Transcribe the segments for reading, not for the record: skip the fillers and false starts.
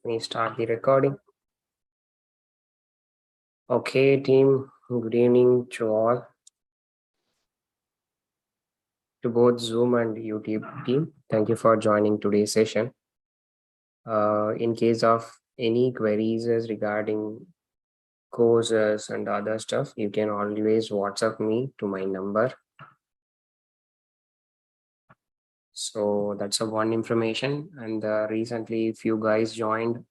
me start the recording. Okay, team. Good evening to all. To both Zoom and YouTube team. Thank you for joining today's session. In case of any queries regarding courses and other stuff, you can always WhatsApp me to my number. So that's a one information. And recently, if you guys joined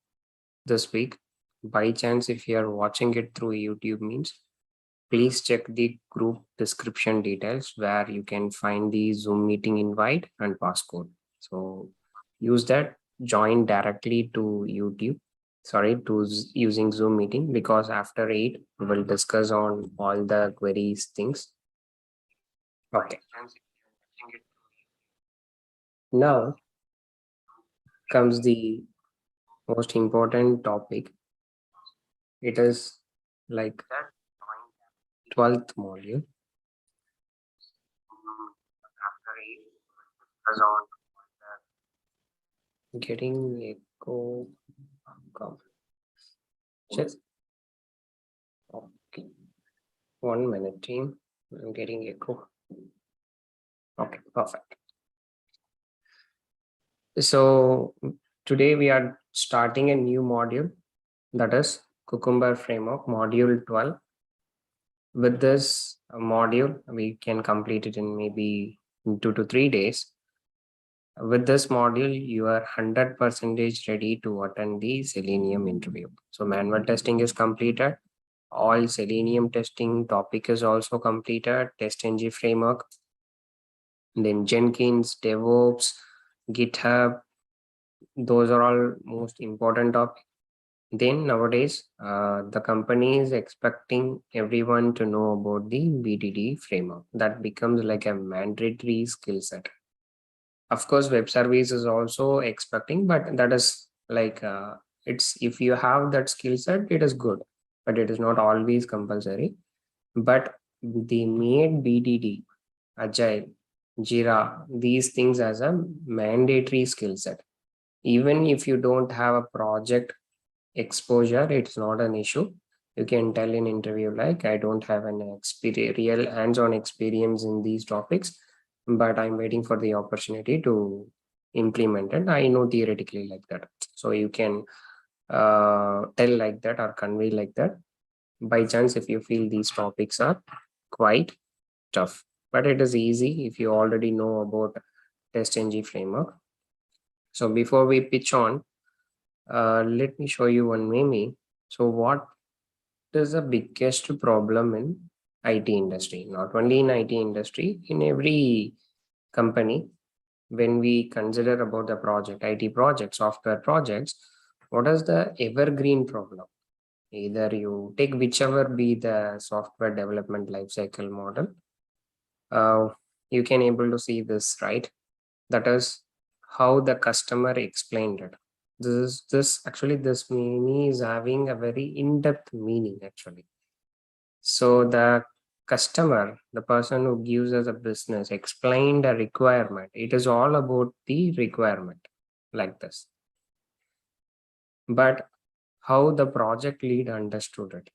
this week, by chance, if you are watching it through YouTube means, please check the group description details where you can find the Zoom meeting invite and passcode. So use that, join directly to YouTube, using Zoom meeting, because after 8, we will discuss on all the queries things. Okay. Now comes the most important topic. It is like 12th module. Getting echo. Come. Just okay. 1 minute, team. I'm getting echo. Okay, perfect. So today we are starting a new module, that is Cucumber Framework, module 12. With this module, we can complete it in maybe 2 to 3 days. With this module, you are 100% ready to attend the Selenium interview. So manual testing is completed. All Selenium testing topic is also completed. TestNG Framework, then Jenkins, DevOps, GitHub, those are all most important topics. Then nowadays, the company is expecting everyone to know about the Bdd framework. That becomes like a mandatory skill set. Of course, web service is also expecting, but that is like it's if you have that skill set, it is good, but it is not always compulsory. But they made Bdd, Agile, Jira, these things as a mandatory skill set. Even if you don't have a project exposure, it's not an issue. You can tell in interview like, I don't have an real hands-on experience in these topics, but I'm waiting for the opportunity to implement it. I know theoretically like that. So you can tell like that or convey like that. By chance, if you feel these topics are quite tough, but it is easy if you already know about TestNG framework. So before we pitch on, let me show you one meme. So what is the biggest problem in IT industry? Not only in IT industry, in every company, when we consider about the project, IT projects, software projects, what is the evergreen problem? Either you take whichever be the software development lifecycle model, you can able to see this, right? That is how the customer explained it. This meaning is having a very in-depth meaning actually. So the customer, the person who gives us a business, explained a requirement. It is all about the requirement like this. But how the project lead understood it.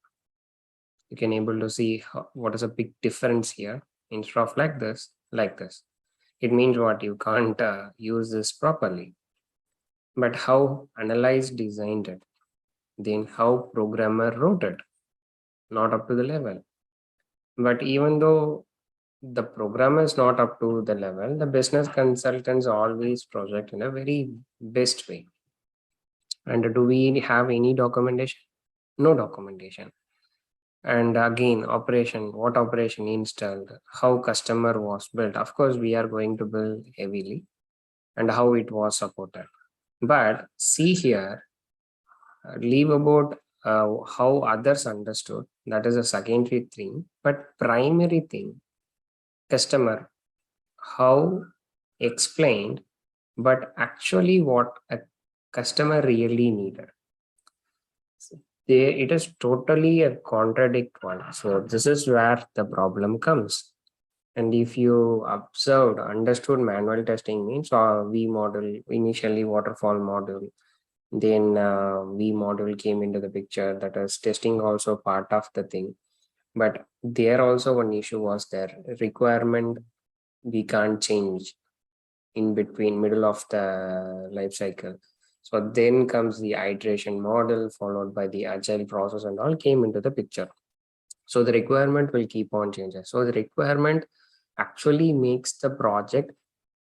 You can able to see what is a big difference here. Instead of like this. It means what you can't use this properly. But how analyze designed it, then how programmer wrote it, not up to the level. But even though the programmer is not up to the level, the business consultants always project in a very best way. And do we have any documentation? No documentation. And again, operation, what operation installed, how customer was built. Of course, we are going to build heavily and how it was supported. But see here, leave about how others understood. That is a secondary thing. But primary thing, customer, how explained, but actually what a customer really needed. It is totally a contradict one. So this is where the problem comes. And if you observed, understood manual testing means V model, initially waterfall model, Then V module came into the picture, that is testing also part of the thing. But there also one issue was there, requirement we can't change in between middle of the life cycle. So then comes the iteration model followed by the agile process and all came into the picture. So the requirement will keep on changing. So the requirement actually makes the project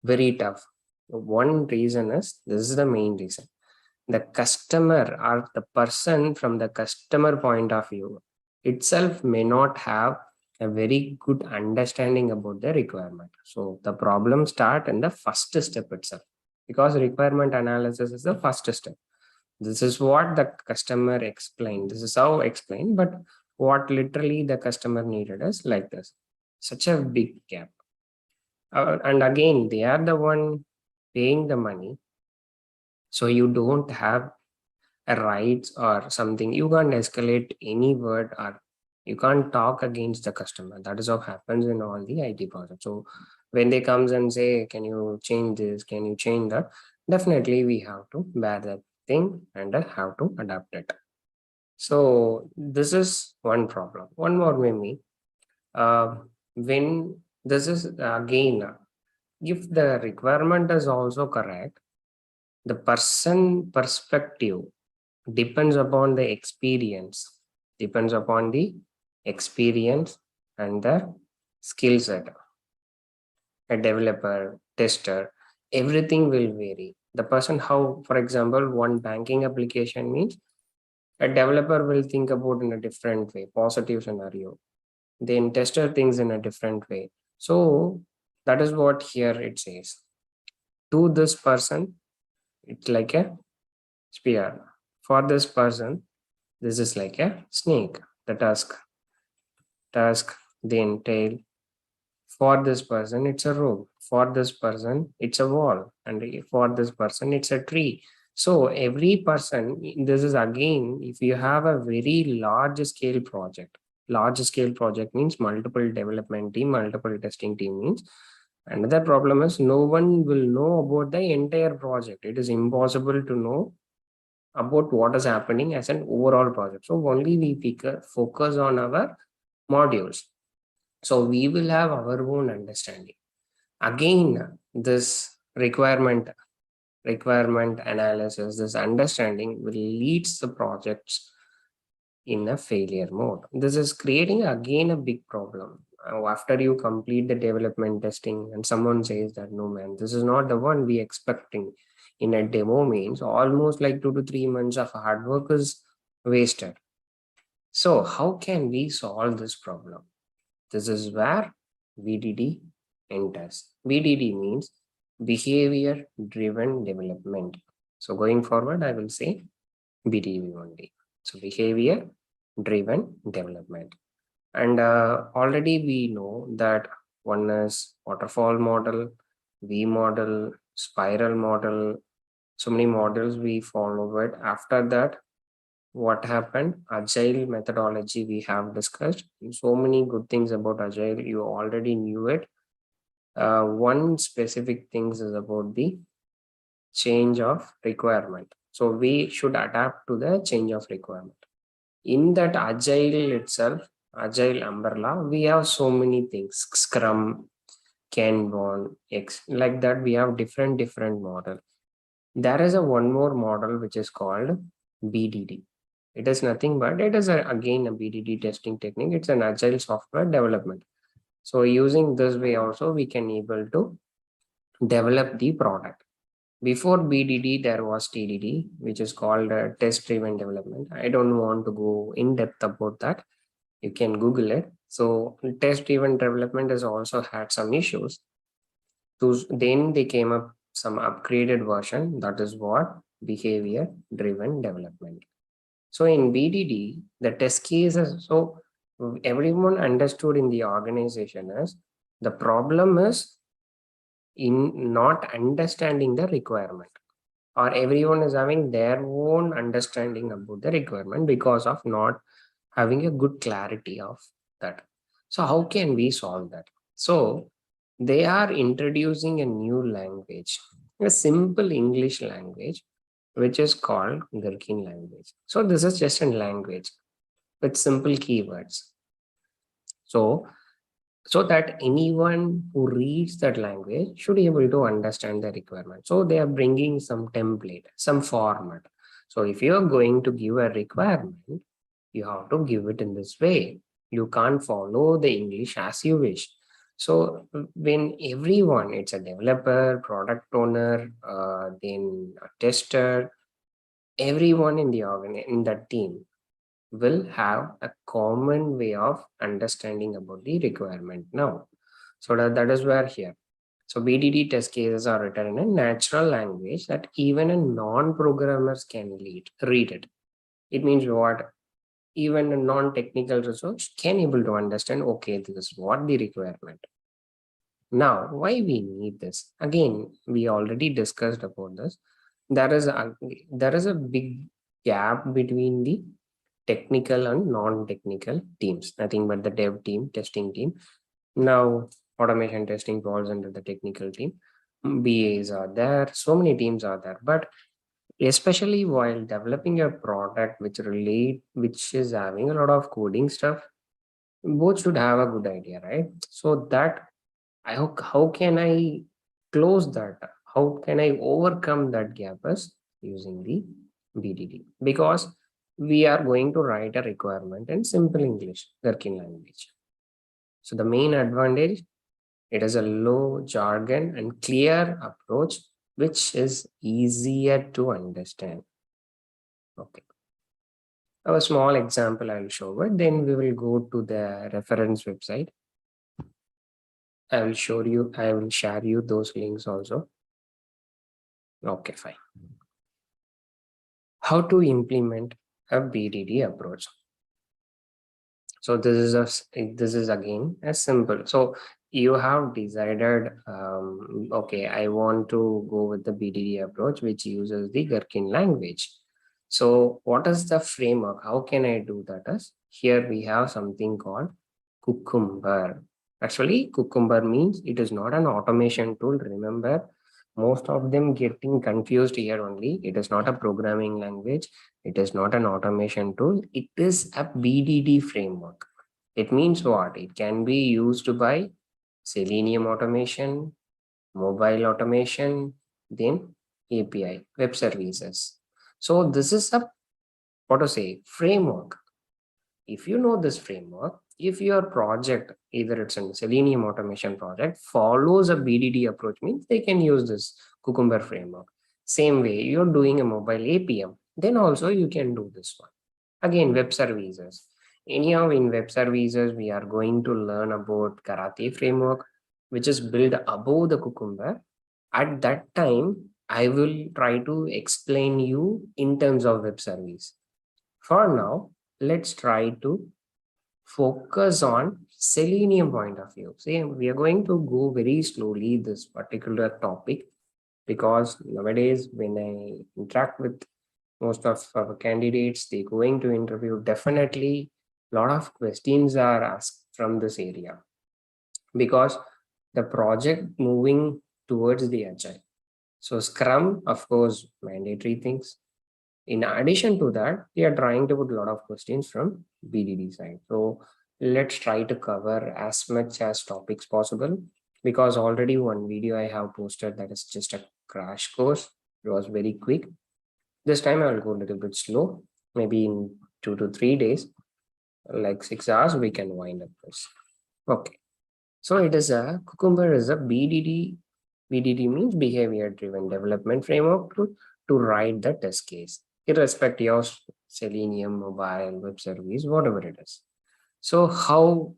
very tough. One reason is, this is the main reason, the customer or the person from the customer point of view itself may not have a very good understanding about the requirement. So the problem start in the first step itself, because requirement analysis is the first step. This is what the customer explained, this is how explained, but what literally the customer needed is like this, such a big gap. And again, they are the one paying the money, so you don't have a rights or something. You can't escalate any word, or you can't talk against the customer. That is how happens in all the IT projects. So when they comes and say, can you change this, can you change that, definitely we have to bear that thing and have to adapt it. So this is one problem. One more maybe, when this is again, if the requirement is also correct, the person perspective depends upon the experience, depends upon the experience and the skill set. A developer, tester, everything will vary. The person, how, for example, one banking application means, a developer will think about in a different way, positive scenario. Then tester thinks in a different way. So that is what here it says. To this person, it's like a spear. For this person, this is like a snake, the tusk, then tail. For this person, it's a rope. For this person, it's a wall. And for this person, it's a tree. So every person, this is again, if you have a very large scale project means multiple development team, multiple testing team means. Another problem is no one will know about the entire project. It is impossible to know about what is happening as an overall project. So only we focus on our modules. So we will have our own understanding. Again, this requirement analysis, this understanding will lead the projects in a failure mode. This is creating again a big problem. After you complete the development testing and someone says that, no man, this is not the one we expecting in a demo, means almost like 2 to 3 months of hard work is wasted. So how can we solve this problem? This is where BDD enters. BDD means behavior driven development. So going forward, I will say BDD only. So behavior driven development. And already we know that one is waterfall model, V model, spiral model, so many models we follow it. After that, what happened? Agile methodology we have discussed. So many good things about Agile, you already knew it. One specific things is about the change of requirement. So we should adapt to the change of requirement. In that Agile itself, Agile umbrella, we have so many things, Scrum, Kanban, X, like that we have different model. There is a one more model which is called BDD. It is nothing but it is again a BDD testing technique. It's an agile software development. So using this way also we can able to develop the product. Before BDD there was TDD, which is called test driven development. I don't want to go in depth about that. You can Google it. So test driven development has also had some issues. Then they came up some upgraded version, that is what behavior driven development. So in BDD, the test cases, so everyone understood in the organization is the problem is in not understanding the requirement, or everyone is having their own understanding about the requirement because of not having a good clarity of that. So how can we solve that? So they are introducing a new language, a simple English language, which is called Gherkin language. So this is just a language with simple keywords. So that anyone who reads that language should be able to understand the requirement. So they are bringing some template, some format. So if you are going to give a requirement, you have to give it in this way. You can't follow the English as you wish. So when everyone, it's a developer, product owner, then a tester, everyone in in that team will have a common way of understanding about the requirement now. So that is where here. So BDD test cases are written in a natural language that even a non-programmers can read it. It means what? Even a non-technical resource can able to understand, okay, this is what the requirement. Now, why we need this? Again, we already discussed about this. There is a big gap between the technical and non-technical teams, nothing but the dev team, testing team. Now, automation testing falls under the technical team. BAs are there, so many teams are there, but especially while developing a product which is having a lot of coding stuff, both should have a good idea, right? So that how can I close that? How can I overcome that gap is using the BDD, because we are going to write a requirement in simple English, Gherkin language. So the main advantage, it is a low jargon and clear approach, which is easier to understand. Okay. A small example I'll show, but then we will go to the reference website. I will share you those links also. Okay, fine. How to implement a BDD approach. So this is again as simple. So you have decided, okay, I want to go with the BDD approach, which uses the Gherkin language. So what is the framework? How can I do that? As here we have something called Cucumber. Actually, Cucumber means it is not an automation tool. Remember, most of them getting confused here only. It is not a programming language. It is not an automation tool. It is a BDD framework. It means what? It can be used by Selenium automation, mobile automation, then API, web services. So this is a, what to say, framework. If you know this framework, if your project, either it's a Selenium automation project, follows a BDD approach, means they can use this Cucumber framework. Same way, you're doing a mobile APM, then also you can do this one. Again, web services. Anyhow, in web services, we are going to learn about Karate framework, which is built above the Cucumber. At that time, I will try to explain you in terms of web service. For now, let's try to focus on Selenium point of view. See, we are going to go very slowly this particular topic, because nowadays when I interact with most of our candidates, they going to interview, definitely a lot of questions are asked from this area, because the project moving towards the agile. So Scrum, of course, mandatory things. In addition to that, we are trying to put a lot of questions from BDD side. So let's try to cover as much as topics possible, because already one video I have posted, that is just a crash course. It was very quick. This time I will go a little bit slow, maybe in 2 to 3 days, like 6 hours, we can wind up this. Okay. So it is a Cucumber is a BDD. BDD means behavior driven development framework to write the test case, irrespective of Selenium, mobile, web service, whatever it is. So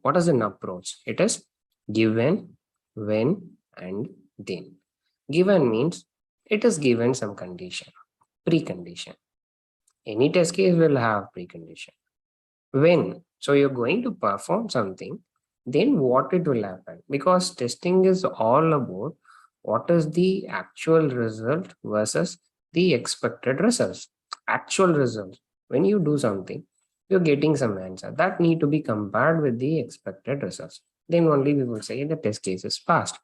what is an approach? It is given, when, and then. Given means it is given some condition, precondition. Any test case will have precondition. When, so you're going to perform something, then what it will happen, because testing is all about what is the actual result versus the expected results. Actual results, when you do something, you're getting some answer that need to be compared with the expected results, then only we will say the test case is passed.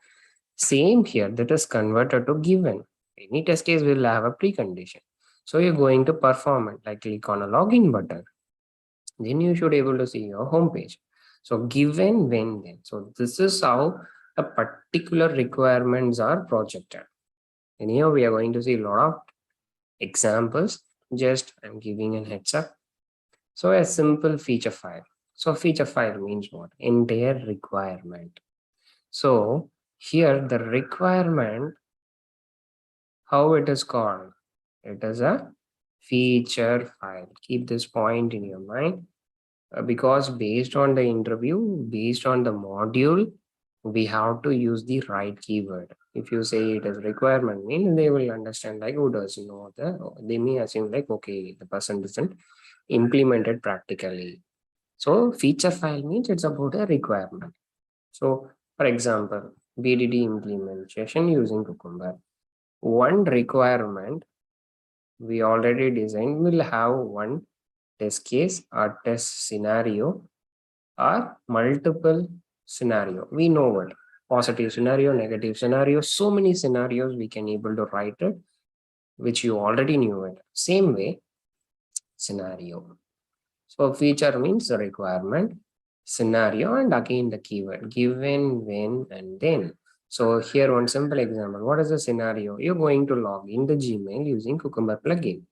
Same here, that is converted to given. Any test case will have a precondition. So you're going to perform it, like click on a login button. Then you should able to see your home page. So given when then. So this is how a particular requirements are projected. And here we are going to see a lot of examples. Just I'm giving a heads up. So a simple feature file. So feature file means what? Entire requirement. So here the requirement, how it is called? It is a feature file. Keep this point in your mind. Because based on the interview, based on the module, we have to use the right keyword. If you say it is requirement, mean they will understand like who doesn't know they may assume like okay, the person doesn't implement it practically. So feature file means it's about a requirement. So for example, BDD implementation using Cucumber. One requirement we already designed will have one test case or test scenario or multiple scenario. We know what positive scenario, negative scenario, so many scenarios we can able to write it, which you already knew it. Same way, scenario. So feature means the requirement, scenario, and again the keyword given, when, and then. So here one simple example. What is the scenario? You're going to log in the Gmail using Cucumber plugin.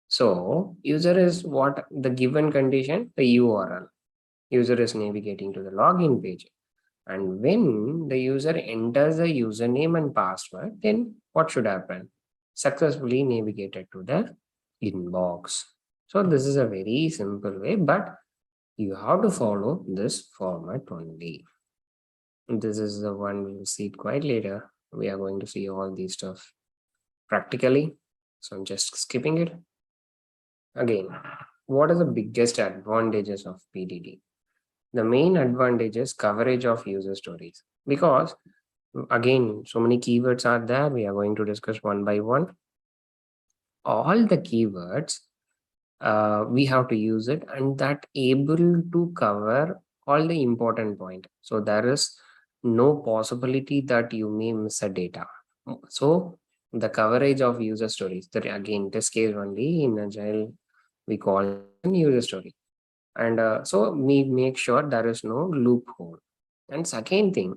So user is what the given condition, the URL. User is navigating to the login page. And when the user enters the username and password, then what should happen? Successfully navigated to the inbox. So this is a very simple way, but you have to follow this format only. This is the one we'll see it quite later. We are going to see all these stuff practically. So I'm just skipping it. Again, what are the biggest advantages of PDD? The main advantage is coverage of user stories, because again, so many keywords are there. We are going to discuss one by one. All the keywords, we have to use it, and that able to cover all the important point. So there is no possibility that you may miss a data. So the coverage of user stories, that again, this case only in Agile, we call it user story. And so we make sure there is no loophole. And second thing,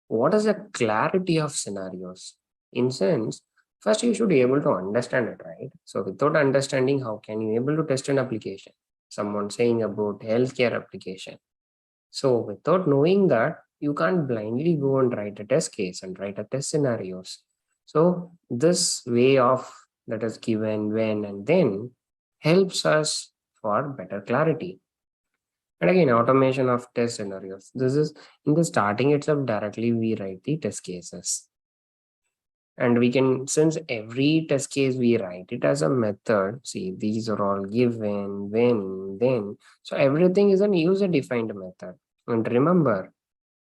what is the clarity of scenarios? In sense, first you should be able to understand it, right? So without understanding, how can you able to test an application? Someone saying about healthcare application. So without knowing that, you can't blindly go and write a test case and write a test scenarios. So this way of that is given, when, and then helps us for better clarity. And again, automation of test scenarios. This is in the starting itself, directly we write the test cases. And we can, since every test case we write it as a method, see, these are all given, when, then. So everything is a user defined method. And remember,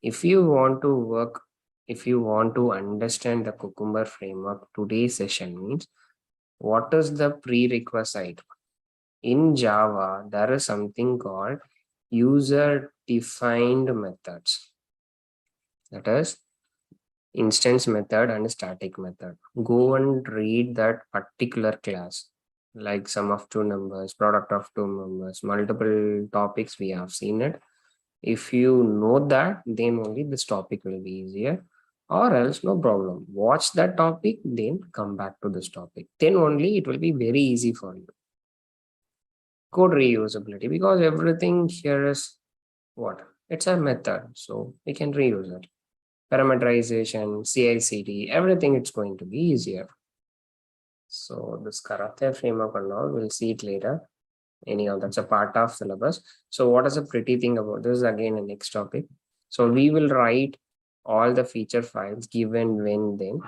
if you want to work, if you want to understand the Cucumber framework, today's session means what is the prerequisite? In Java, there is something called user defined methods. That is instance method and static method. Go and read that particular class, like sum of two numbers, product of two numbers, multiple topics we have seen it. If you know that, then only this topic will be easier, or else no problem. Watch that topic, then come back to this topic. Then only it will be very easy for you. Code reusability, because everything here is what? It's a method, so we can reuse it. Parameterization, CI/CD, everything it's going to be easier. So this Karate framework and all, we'll see it later. Anyhow, that's a part of syllabus. So what is the pretty thing about this? Again, the next topic. So we will write all the feature files given, when, then.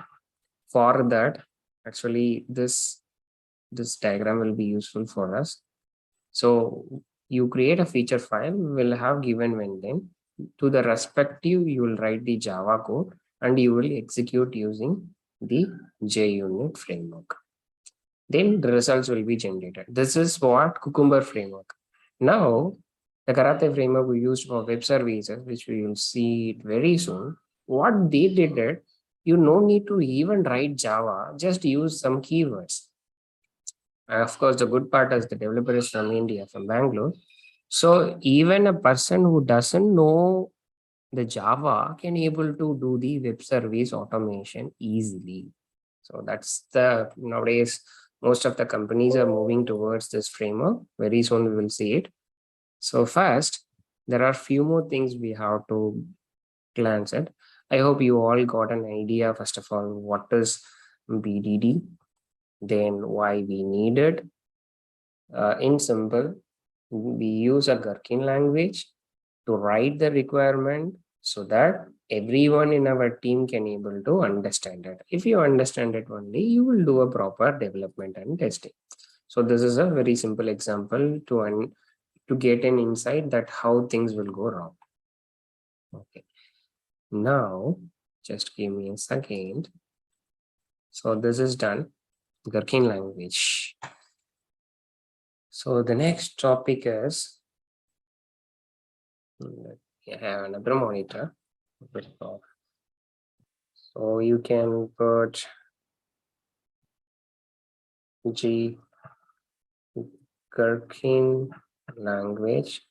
For that, actually, this diagram will be useful for us. So you create a feature file, will have given, when, then. To the respective, you will write the Java code and you will execute using the JUnit framework. Then the results will be generated. This is what Cucumber framework. Now, the Karate framework we used for web services, which we will see it very soon. What they did it, you no need to even write Java, just use some keywords. Of course, the good part is the developer is from India, from Bangalore. So even a person who doesn't know the Java can able to do the web service automation easily. So that's the nowadays most of the companies are moving towards this framework. Very soon we will see it. So first, there are few more things we have to glance at. I hope you all got an idea, first of all, what is BDD, then why we need it. In simple, we use a Gherkin language to write the requirement so that everyone in our team can able to understand it. If you understand it only, you will do a proper development and testing. So this is a very simple example to get an insight that how things will go wrong. Okay. Now, just give me a second. So this is done, Gherkin language. So the next topic is, I have another monitor. So you can put Gherkin language,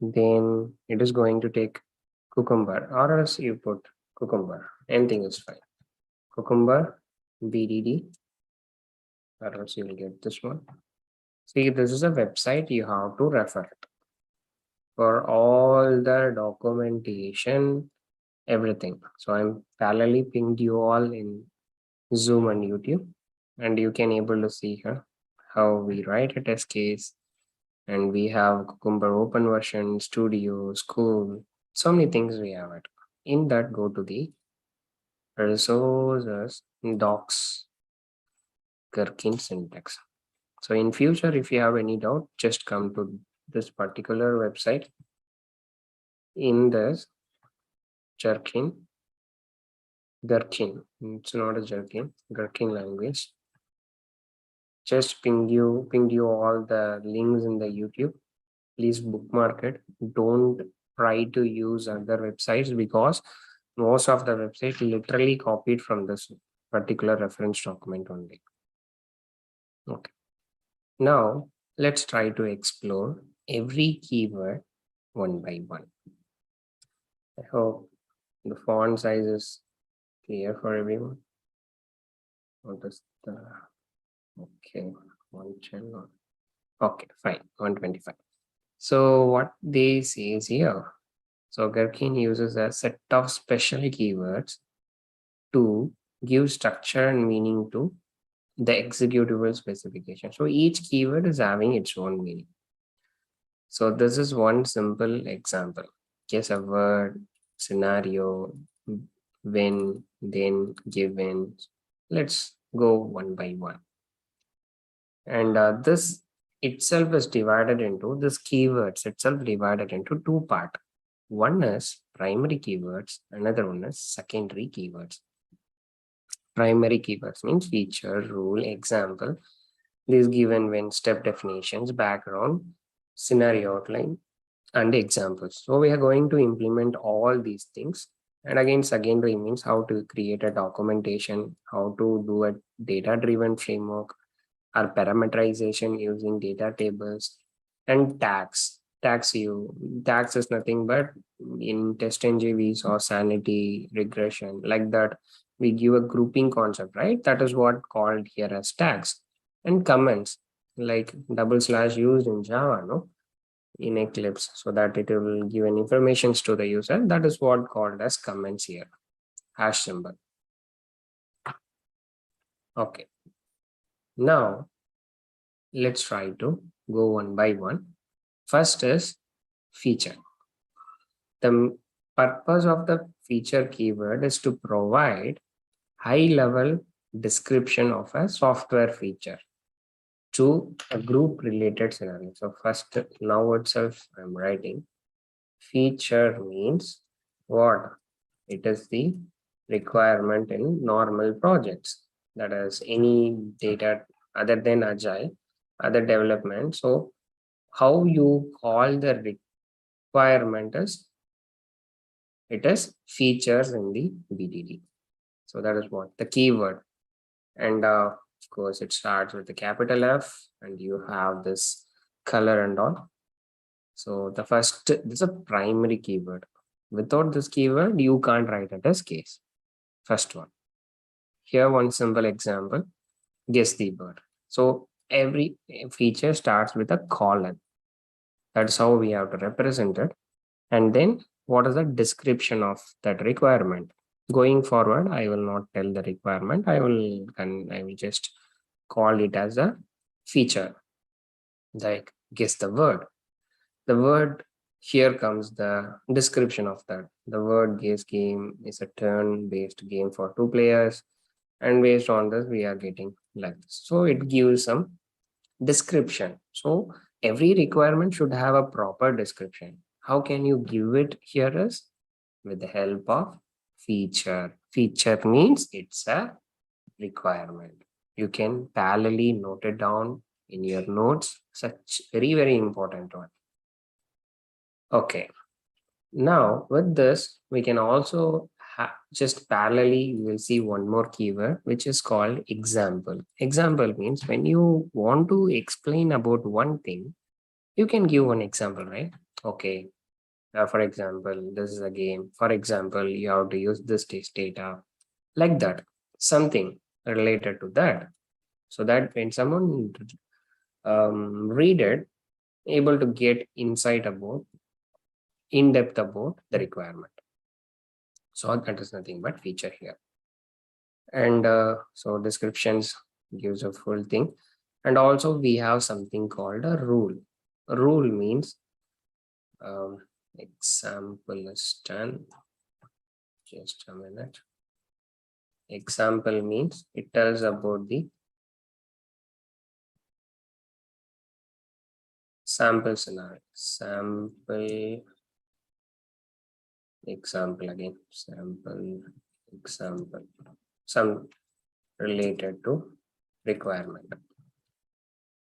then it is going to take Cucumber, or else you put Cucumber, anything is fine. Cucumber BDD, or else you will get this one. See, this is a website you have to refer it for all the documentation, everything. So I'm parallelly pinged you all in Zoom and YouTube, and you can able to see here how we write a test case, and we have Cucumber open version, studio, school, so many things we have it. In that, go to the resources, docs, Gherkin syntax. So in future, if you have any doubt, just come to this particular website. In this Gherkin, it's not a Gherkin language. Just pinged you all the links in the YouTube. Please bookmark it. Don't try to use other websites because most of the website literally copied from this particular reference document only. Okay. Now let's try to explore every keyword one by one. I hope the font size is clear for everyone. What is the okay one channel? Okay, fine, 125. So what they say is here. So Gherkin uses a set of special keywords to give structure and meaning to the executable specification. So each keyword is having its own meaning. So this is one simple example. Just a word, scenario, when, then, given. Let's go one by one. And this itself is divided into, this keywords itself divided into two parts. One is primary keywords, another one is secondary keywords. Primary keywords means feature, rule, example. This given when step definitions, background, scenario outline, and examples. So we are going to implement all these things. And again, secondary means how to create a documentation, how to do a data-driven framework, or parameterization using data tables, and tags. Tags is nothing but in TestNG we saw sanity, regression, like that. We give a grouping concept, right? That is what called here as tags. And comments, like double slash used in Java, no? In Eclipse, so that it will give an informations to the user. That is what called as comments here, hash symbol. Okay. Now, let's try to go one by one. First is feature. The purpose of the feature keyword is to provide high-level description of a software feature to a group-related scenario. So first, now itself, I'm writing feature means what? It is the requirement in normal projects. That is any data other than Agile, other development. So how you call the requirement is, it is features in the BDD. So that is what the keyword. And Of course, it starts with the capital F and you have this color and all. So the first, this is a primary keyword. Without this keyword, you can't write it as case. First one. Here, one simple example, guess the bird. So every feature starts with a colon. That's how we have to represent it. And then what is the description of that requirement? Going forward, I will not tell the requirement. I will just call it as a feature. Like guess the word. The word, here comes the description of that. The word guess game is a turn-based game for 2 players. And based on this, we are getting like this. So it gives some description. So every requirement should have a proper description. How can you give it here is with the help of feature. Feature means it's a requirement. You can parallelly note it down in your notes. Such very important one. Okay. Now with this, we can also just parallelly, we will see one more keyword, which is called example. Example means when you want to explain about one thing, you can give one example, right? Okay. For example, this is a game. For example, you have to use this test data like that, something related to that. So that when someone read it, able to get insight about, in depth about the requirement. So that is nothing but feature here. And so descriptions gives a full thing. And also we have something called a rule. A rule means example is done. Just a minute. Example means it tells about the sample scenario. Sample example again. Sample example. Some related to requirement.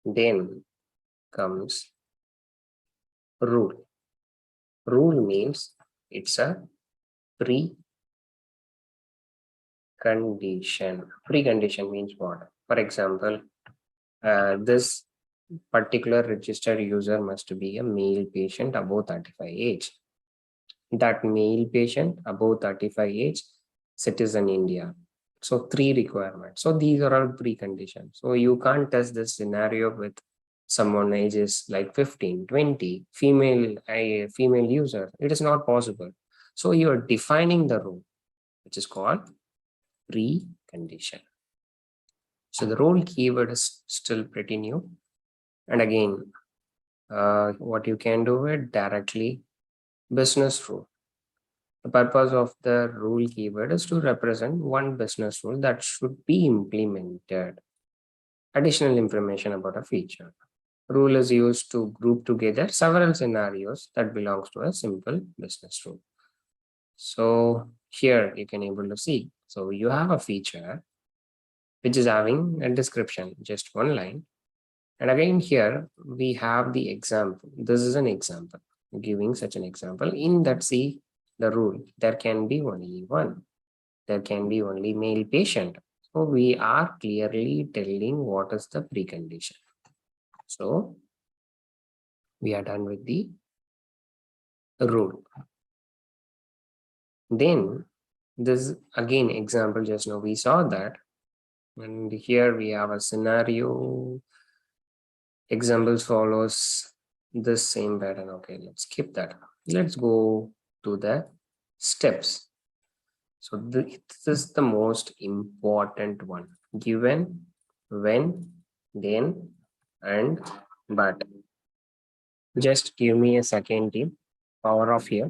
Then comes rule. Rule means it's a precondition. Precondition means what? For example, this particular registered user must be a male patient above 35 age. That male patient above 35 age, citizen India. So 3 requirements. So these are all preconditions. So you can't test this scenario with someone ages like 15, 20, female user. It is not possible. So you are defining the rule, which is called precondition. So the role keyword is still pretty new. And again, what you can do it directly, business rule. The purpose of the rule keyword is to represent one business rule that should be implemented. Additional information about a feature. Rule is used to group together several scenarios that belongs to a simple business rule. So here you can able to see. So you have a feature which is having a description, just one line. And again, here we have the example. This is an example, giving such an example. In that, see the rule, there can be only one. There can be only male patient. So we are clearly telling what is the precondition. So we are done with the rule. Then this again example, just now we saw that. And here we have a scenario. Examples follows this same pattern. Okay, let's skip that. Let's go to the steps. So this is the most important one. Given, when, then, and but. Just give me a second, team. Power off here.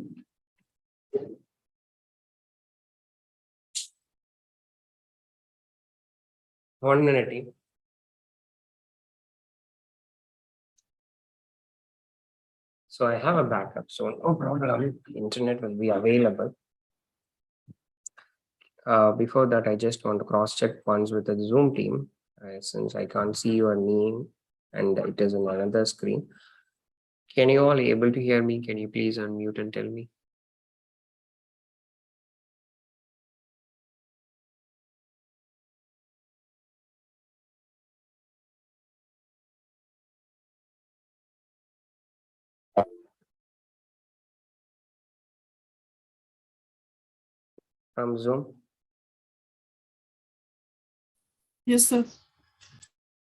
1 minute, team. So I have a backup, so no problem. Internet will be available. Before that, I just want to cross check once with the Zoom team, since I can't see your name and it is in another screen. Can you all able to hear me? Can you please unmute and tell me? from Zoom? Yes, sir.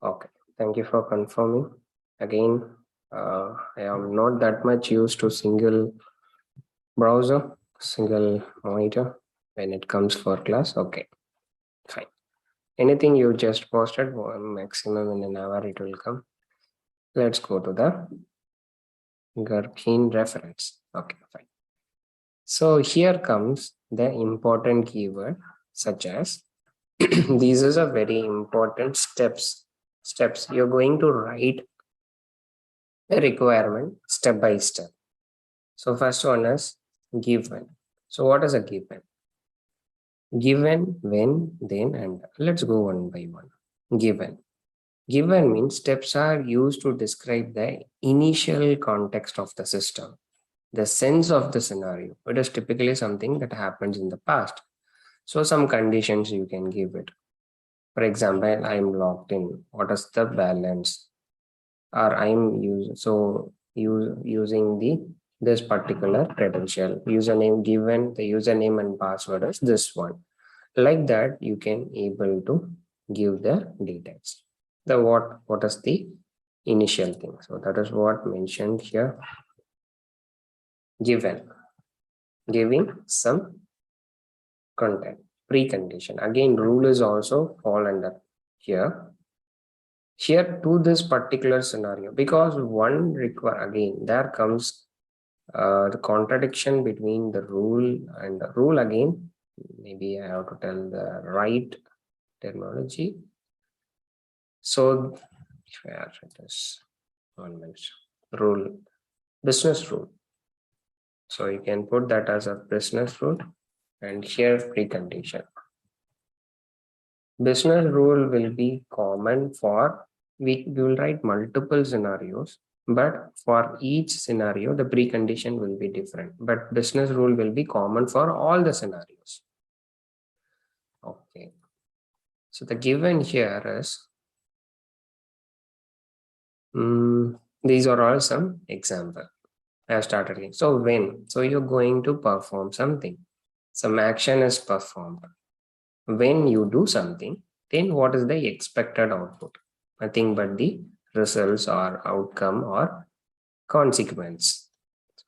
Okay, thank you for confirming. Again, I am not that much used to single browser, single monitor when it comes for class. Okay, fine. Anything you just posted, maximum in an hour it will come. Let's go to the Gherkin reference. Okay, fine. So here comes the important keyword such as these are very important steps. You're going to write a requirement step by step. So first one is given. So what is a given? Given, when, then, and let's go one by one. Given. Given means steps are used to describe the initial context of the system, the sense of the scenario. It is typically something that happens in the past. So some conditions you can give it. For example, I'm logged in. What is the balance? Or I'm using this particular credential username, given the username and password is this one. Like that, you can able to give the details. The what is the initial thing? So that is what mentioned here. Giving some content precondition. Again, rule is also fall under here to this particular scenario, because one require, again there comes the contradiction between the rule and the rule. Again, maybe I have to tell the right terminology. So where it is, 1 minute. Rule, business rule. So you can put that as a business rule, and here precondition. Business rule will be common for, we will write multiple scenarios, but for each scenario the precondition will be different, but business rule will be common for all the scenarios. Okay, so the given here is these are all some example. I have started here. So when, so you're going to perform something, some action is performed. When you do something, then what is the expected output? Nothing but the results or outcome or consequence.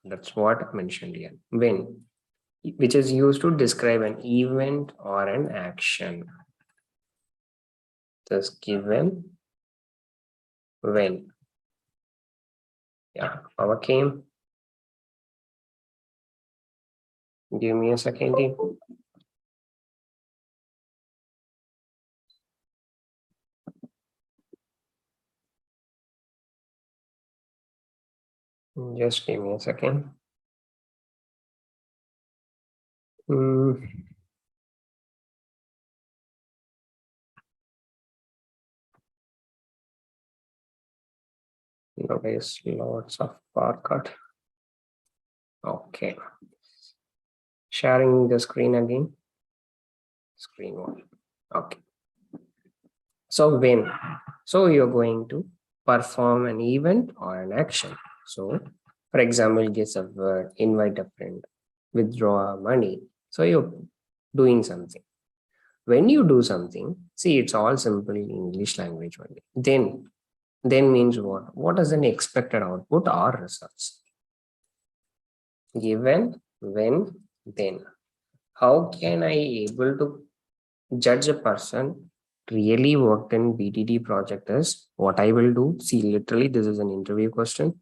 That's what I mentioned here. When, which is used to describe an event or an action. Thus given when. Yeah, power came. Give me a second. Just give me a second. Nowadays, lots of barcode. Okay. Sharing the screen again. Screen one. Okay. So when, so you're going to perform an event or an action. So for example, get a word, invite a friend, withdraw money. So you're doing something. When you do something, see, it's all simple in English language only. Then means what? What is an expected output or results? Given, when, then. How can I able to judge a person really worked in BDD project is what I will do. See, literally, this is an interview question.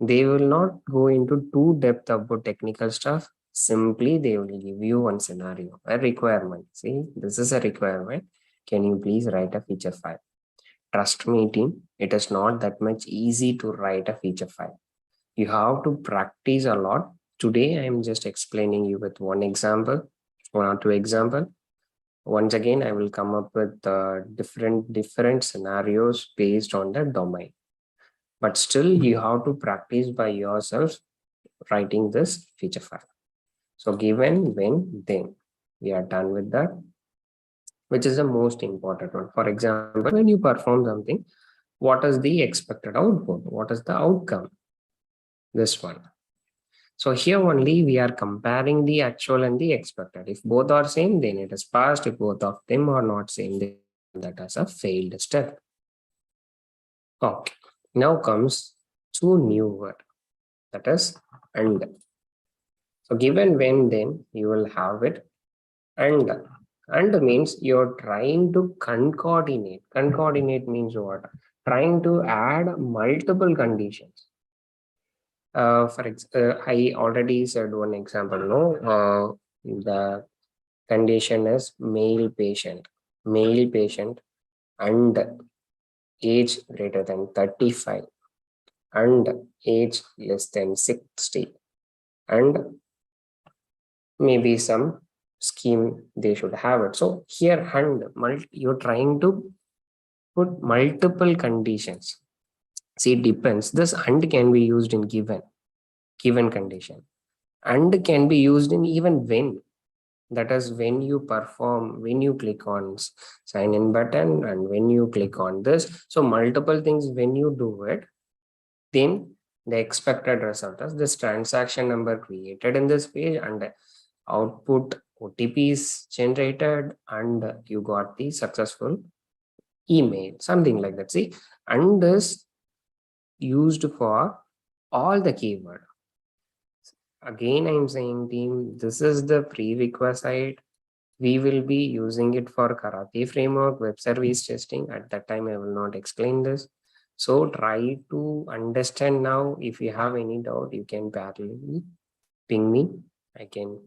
They will not go into too depth about technical stuff. Simply, they will give you one scenario, a requirement. See, this is a requirement. Can you please write a feature file? Trust me, team, it is not that much easy to write a feature file. You have to practice a lot. Today, I am just explaining you with one example, one or two example. Once again, I will come up with different scenarios based on the domain. But still, you have to practice by yourself writing this feature file. So given, when, then. We are done with that, which is the most important one. For example, when you perform something, what is the expected output? What is the outcome? This one. So here only we are comparing the actual and the expected. If both are same, then it is passed. If both of them are not same, then that is a failed step. Okay. Now comes two new word, that is and. So given when, then you will have it and. And means you're trying to concatenate. Concatenate means what? Trying to add multiple conditions. I already said one example. No, the condition is male patient, and age greater than 35, and age less than 60, and maybe some scheme they should have it. So here, and you're trying to put multiple conditions. See, it depends. This and can be used in given condition, and can be used in even when. That is when you perform, when you click on sign in button, and when you click on this. So multiple things when you do it, then the expected result is this transaction number created in this page, and output OTP is generated, and you got the successful email, something like that. See, and this used for all the keyword. Again, I'm saying team, this is the prerequisite. We will be using it for Karate framework, web service testing. At that time, I will not explain this. So try to understand now. If you have any doubt, you can parallelly ping me. I can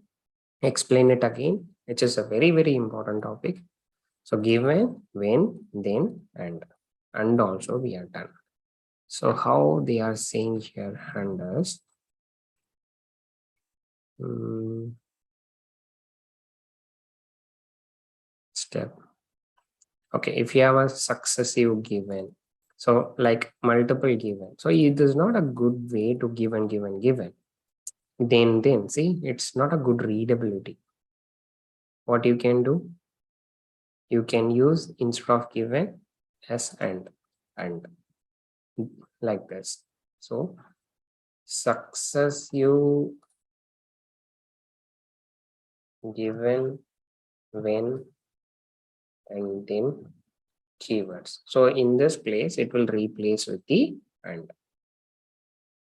explain it again. It is a very, very important topic. So given, when, then, and also we are done. So how they are saying here, and us. Step. Okay, if you have a successive given, so like multiple given, so it is not a good way to given. Then see, it's not a good readability. What you can do, you can use instead of given as and like this. So successive given, when, and then keywords. So in this place, it will replace with the and.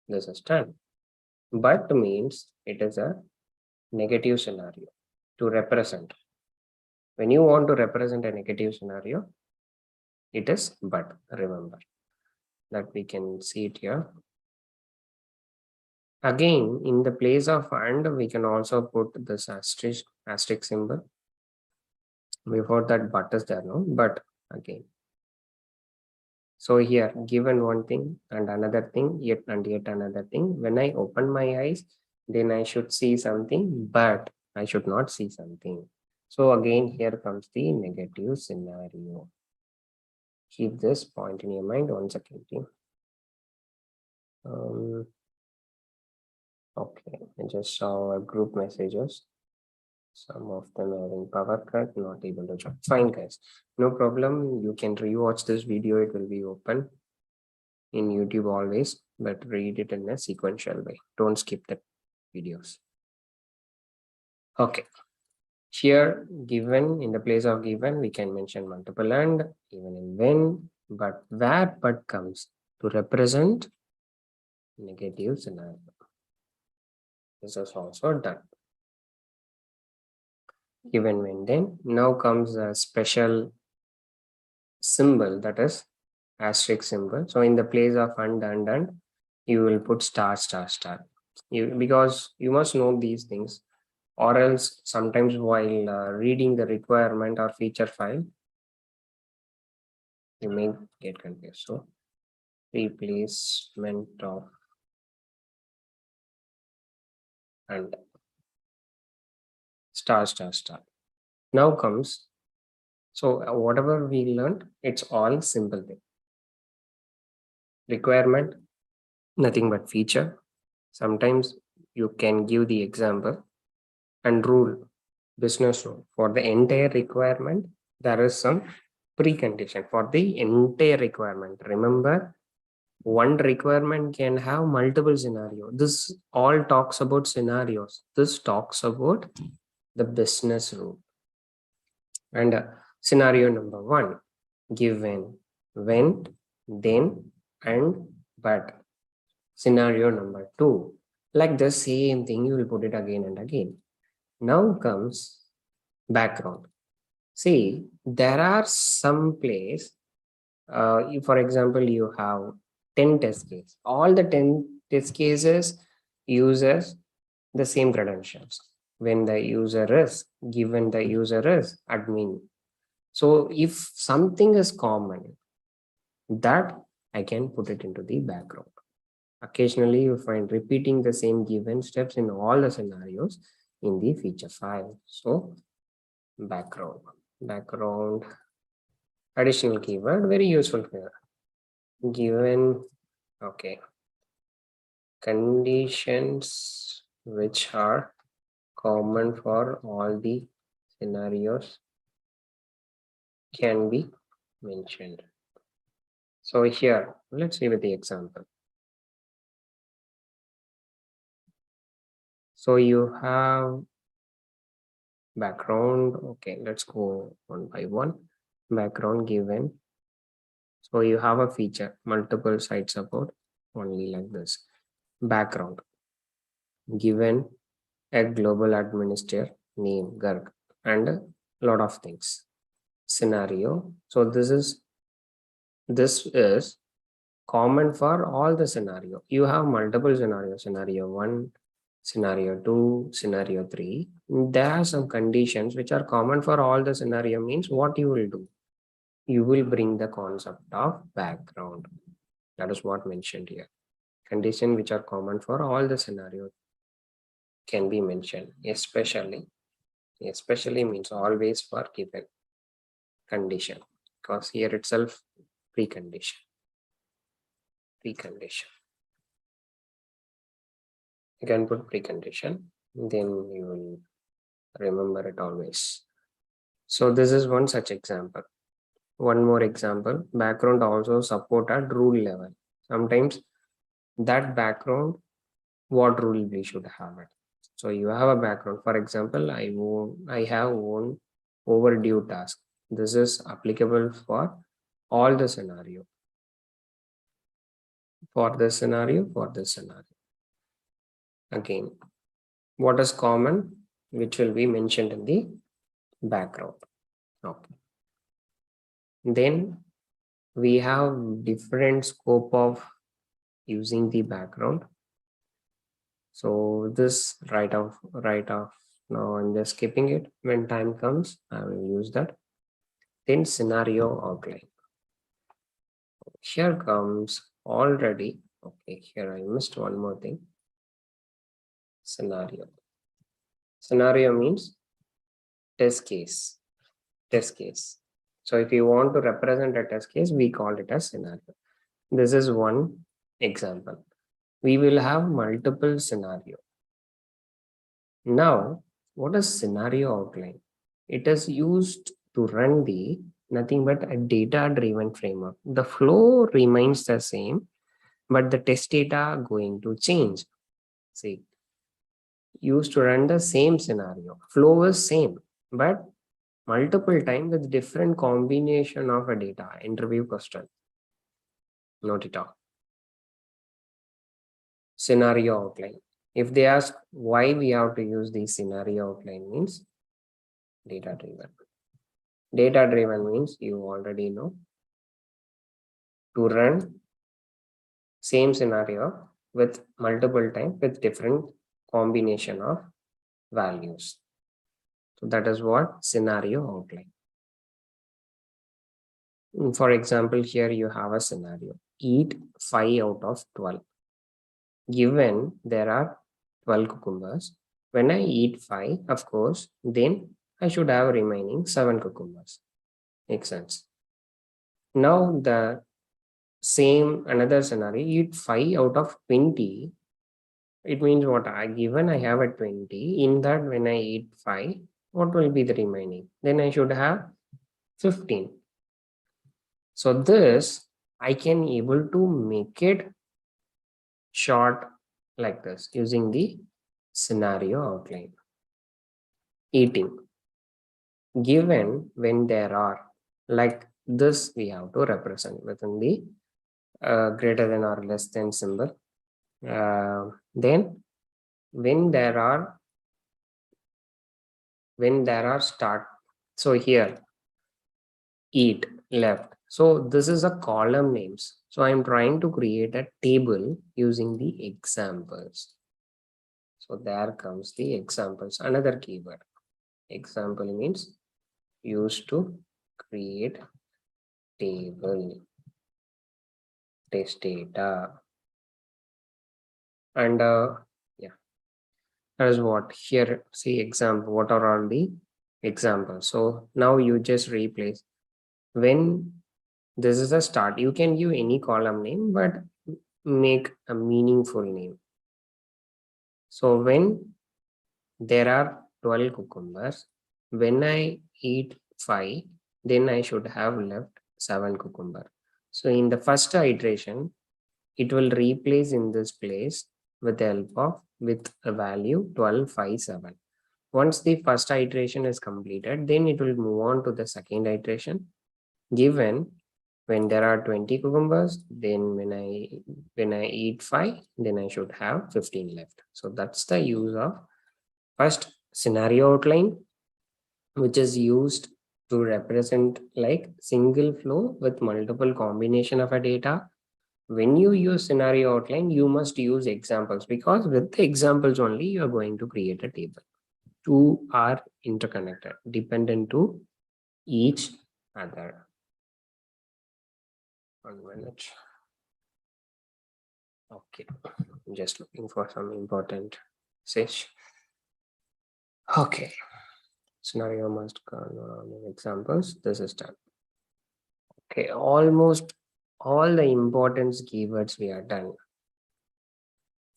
This is done. But means it is a negative scenario to represent. When you want to represent a negative scenario, it is but. Remember that we can see it here. Again, in the place of and, we can also put this asterisk symbol. Before that, but is there, no? But again. So here, given one thing and another thing, yet another thing. When I open my eyes, then I should see something, but I should not see something. So again, here comes the negative scenario. Keep this point in your mind. One second. Okay, I just saw group messages. Some of them having power cut, not able to join. Fine, guys. No problem. You can rewatch this video. It will be open in YouTube always, but read it in a sequential way. Don't skip the videos. Okay. Here, given, in the place of given, we can mention multiple and, even in when, but where but comes to represent negative scenario. This is also done. Given, when, then. Now comes a special symbol, that is asterisk symbol. So in the place of and, you will put star. Because you must know these things, or else sometimes while reading the requirement or feature file, you may get confused. So replacement of and star. Now comes, so whatever we learned, it's all simple thing. Requirement, nothing but feature. Sometimes you can give the example, and rule, business rule. For the entire requirement, there is some precondition for the entire requirement. Remember, One requirement can have multiple scenarios. This all talks about scenarios. This talks about the business rule. And scenario number 1, given, when, then, and but. Scenario number 2, like the same thing, you will put it again and again. Now comes background. See, there are some place, for example, you have 10 test cases. All the 10 test cases uses the same credentials. When the user is, given the user is admin. So if something is common, that I can put it into the background. Occasionally, you find repeating the same given steps in all the scenarios in the feature file. So background, additional keyword, very useful here. Given, okay, conditions which are common for all the scenarios can be mentioned. So here, let's see with the example. So you have background. Okay, let's go one by one. Background given. So you have a feature, multiple site support, only like this. Background given a global administrator name Gherkin and a lot of things. Scenario. So this is common for all the scenario. You have multiple scenarios. Scenario 1, scenario 2, scenario 3. There are some conditions which are common for all the scenario. Means what you will do, you will bring the concept of background. That is what mentioned here. Condition which are common for all the scenarios can be mentioned, especially means always for given condition, because here itself precondition. You can put precondition, then you will remember it always. So this is one such example. One more example, background also support at rule level. Sometimes that background, what rule we should have it. So you have a background. For example, I have one overdue task. This is applicable for all the scenario. For this scenario. Again, what is common, which will be mentioned in the background. Okay. Then we have different scope of using the background. So this right off. Now I'm just skipping it. When time comes, I will use that. Then scenario outline. Here comes already. Okay, here I missed one more thing. Scenario. Scenario means test case. So if you want to represent a test case, we call it as scenario. This is one example. We will have multiple scenario. Now, what is scenario outline? It is used to run the nothing but a data-driven framework. The flow remains the same, but the test data are going to change. See, used to run the same scenario. Flow is same, but multiple times with different combination of a data. Interview question. Note it down. Scenario outline. If they ask why we have to use the scenario outline, means data driven. Data driven means you already know, to run same scenario with multiple times with different combination of values. So that is what scenario outline. For example, here you have a scenario. Eat 5 out of 12. Given there are 12 cucumbers. When I eat 5, of course, then I should have remaining 7 cucumbers. Makes sense. Now the same another scenario, eat 5 out of 20. It means what? Given I have a 20, in that when I eat 5, what will be the remaining? Then I should have 15. So this I can able to make it short like this using the scenario outline. Eating. Given when there are like this, we have to represent within the greater than or less than symbol. Then when there are start, so here eat left, so this is a column names, so I'm trying to create a table using the examples. So there comes the examples, another keyword. Example means used to create table, test data, and yeah, that is what here. See example, what are all the examples? So now you just replace when this is a start. You can give any column name, but make a meaningful name. So when there are 12 cucumbers, when I eat 5, then I should have left 7 cucumber. So in the first iteration, it will replace in this place with the help of with a value 12, 5, 7. Once the first iteration is completed, then it will move on to the second iteration. Given when there are 20 cucumbers, then when I eat 5, then I should have 15 left. So that's the use of first scenario outline, which is used to represent like single flow with multiple combination of a data. When you use scenario outline, you must use examples, because with the examples only you are going to create a table. Two are interconnected, dependent to each other. 1 minute. Okay, just looking for some important message. Okay, scenario must examples. This is done. Okay, almost all the importance keywords we are done.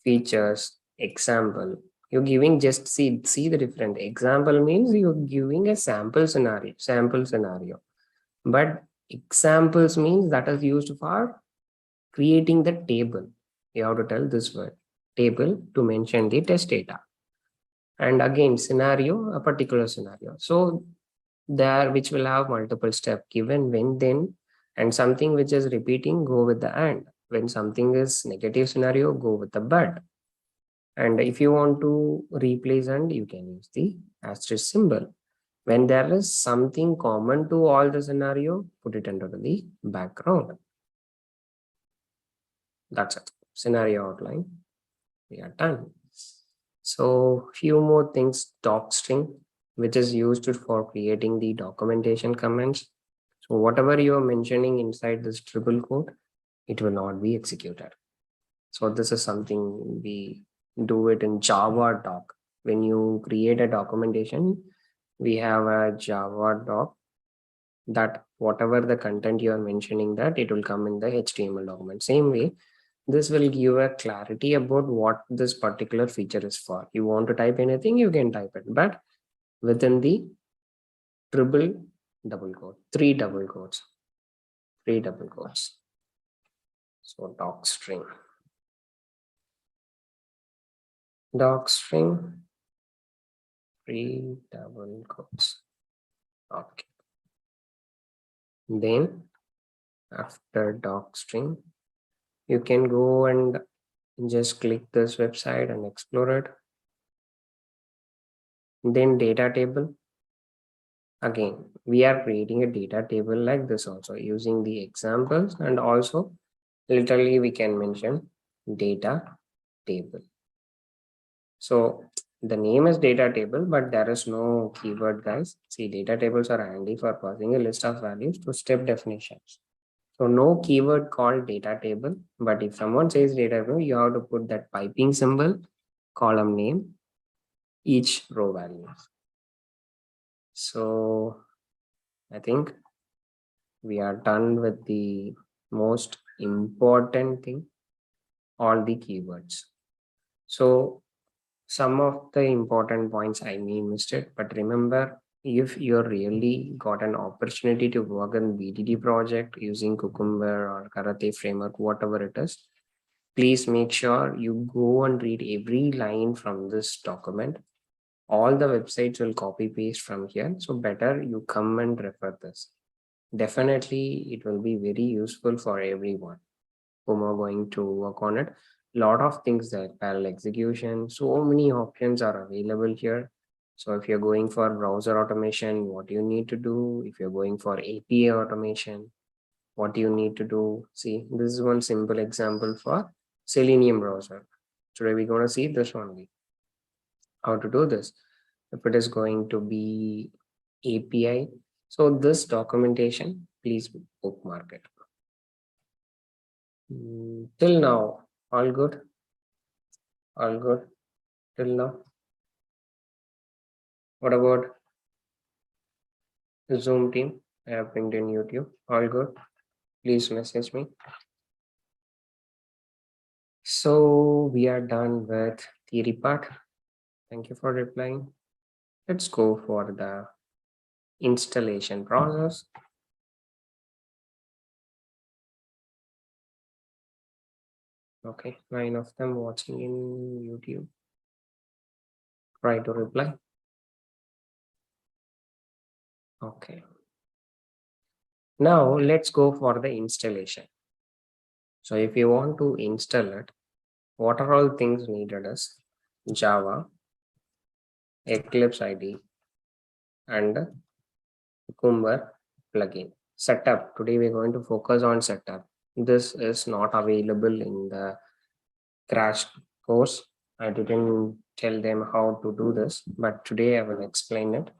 Features, example. You're giving just see the different. Example means you're giving a sample scenario. But examples means that is used for creating the table. You have to tell this word table to mention the test data. And again, scenario, a particular scenario. So there, which will have multiple steps, given, when, then, and something which is repeating, go with the and. When something is negative scenario, go with the but. And if you want to replace and, you can use the asterisk symbol. When there is something common to all the scenario, put it under the background. That's it. Scenario outline. We are done. So few more things, docstring, which is used for creating the documentation comments. So whatever you are mentioning inside this triple quote, it will not be executed. So this is something we do it in Java doc. When you create a documentation, we have a Java doc that whatever the content you are mentioning, that it will come in the HTML document. Same way, this will give a clarity about what this particular feature is for. You want to type anything, you can type it, but within the triple double quote, three double quotes. So docstring, three double quotes. Okay. Then after docstring, you can go and just click this website and explore it. Then data table. Again, we are creating a data table like this also using the examples, and also literally we can mention data table. So the name is data table, but there is no keyword, guys. See, data tables are handy for passing a list of values to step definitions. So no keyword called data table, but if someone says data table, you have to put that piping symbol, column name, each row value. So I think we are done with the most important thing, all the keywords. So some of the important points I may missed it, but remember if you're really got an opportunity to work in BDD project using Cucumber or Karate framework, whatever it is, please make sure you go and read every line from this document. All the websites will copy paste from here. So better you come and refer this. Definitely, it will be very useful for everyone whom are going to work on it. Lot of things there, parallel execution, so many options are available here. So if you're going for browser automation, what you need to do, if you're going for API automation, what you need to do. See, this is one simple example for Selenium browser. Today we're going to see this only, how to do this. If it is going to be API, so this documentation, please bookmark it. Till now, all good? All good till now? What about the Zoom team? I have pinged in YouTube. All good? Please message me. So we are done with theory part. Thank you for replying. Let's go for the installation process. Okay, 9 of them watching in YouTube. Try to reply. Okay. Now let's go for the installation. So if you want to install it, what are all things needed is Java, Eclipse ID, and Cucumber plugin. Setup. Today we're going to focus on setup. This is not available in the crash course. I didn't tell them how to do this, but today I will explain it.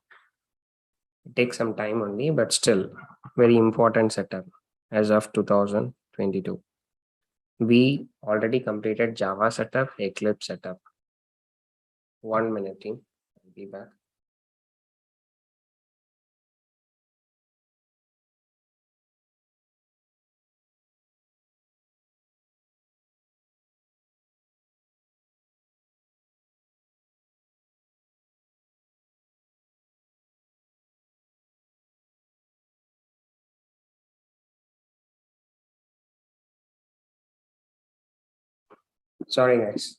It takes some time only, but still very important setup as of 2022. We already completed Java setup, Eclipse setup. 1 minute, team. I'll be back. Sorry, guys.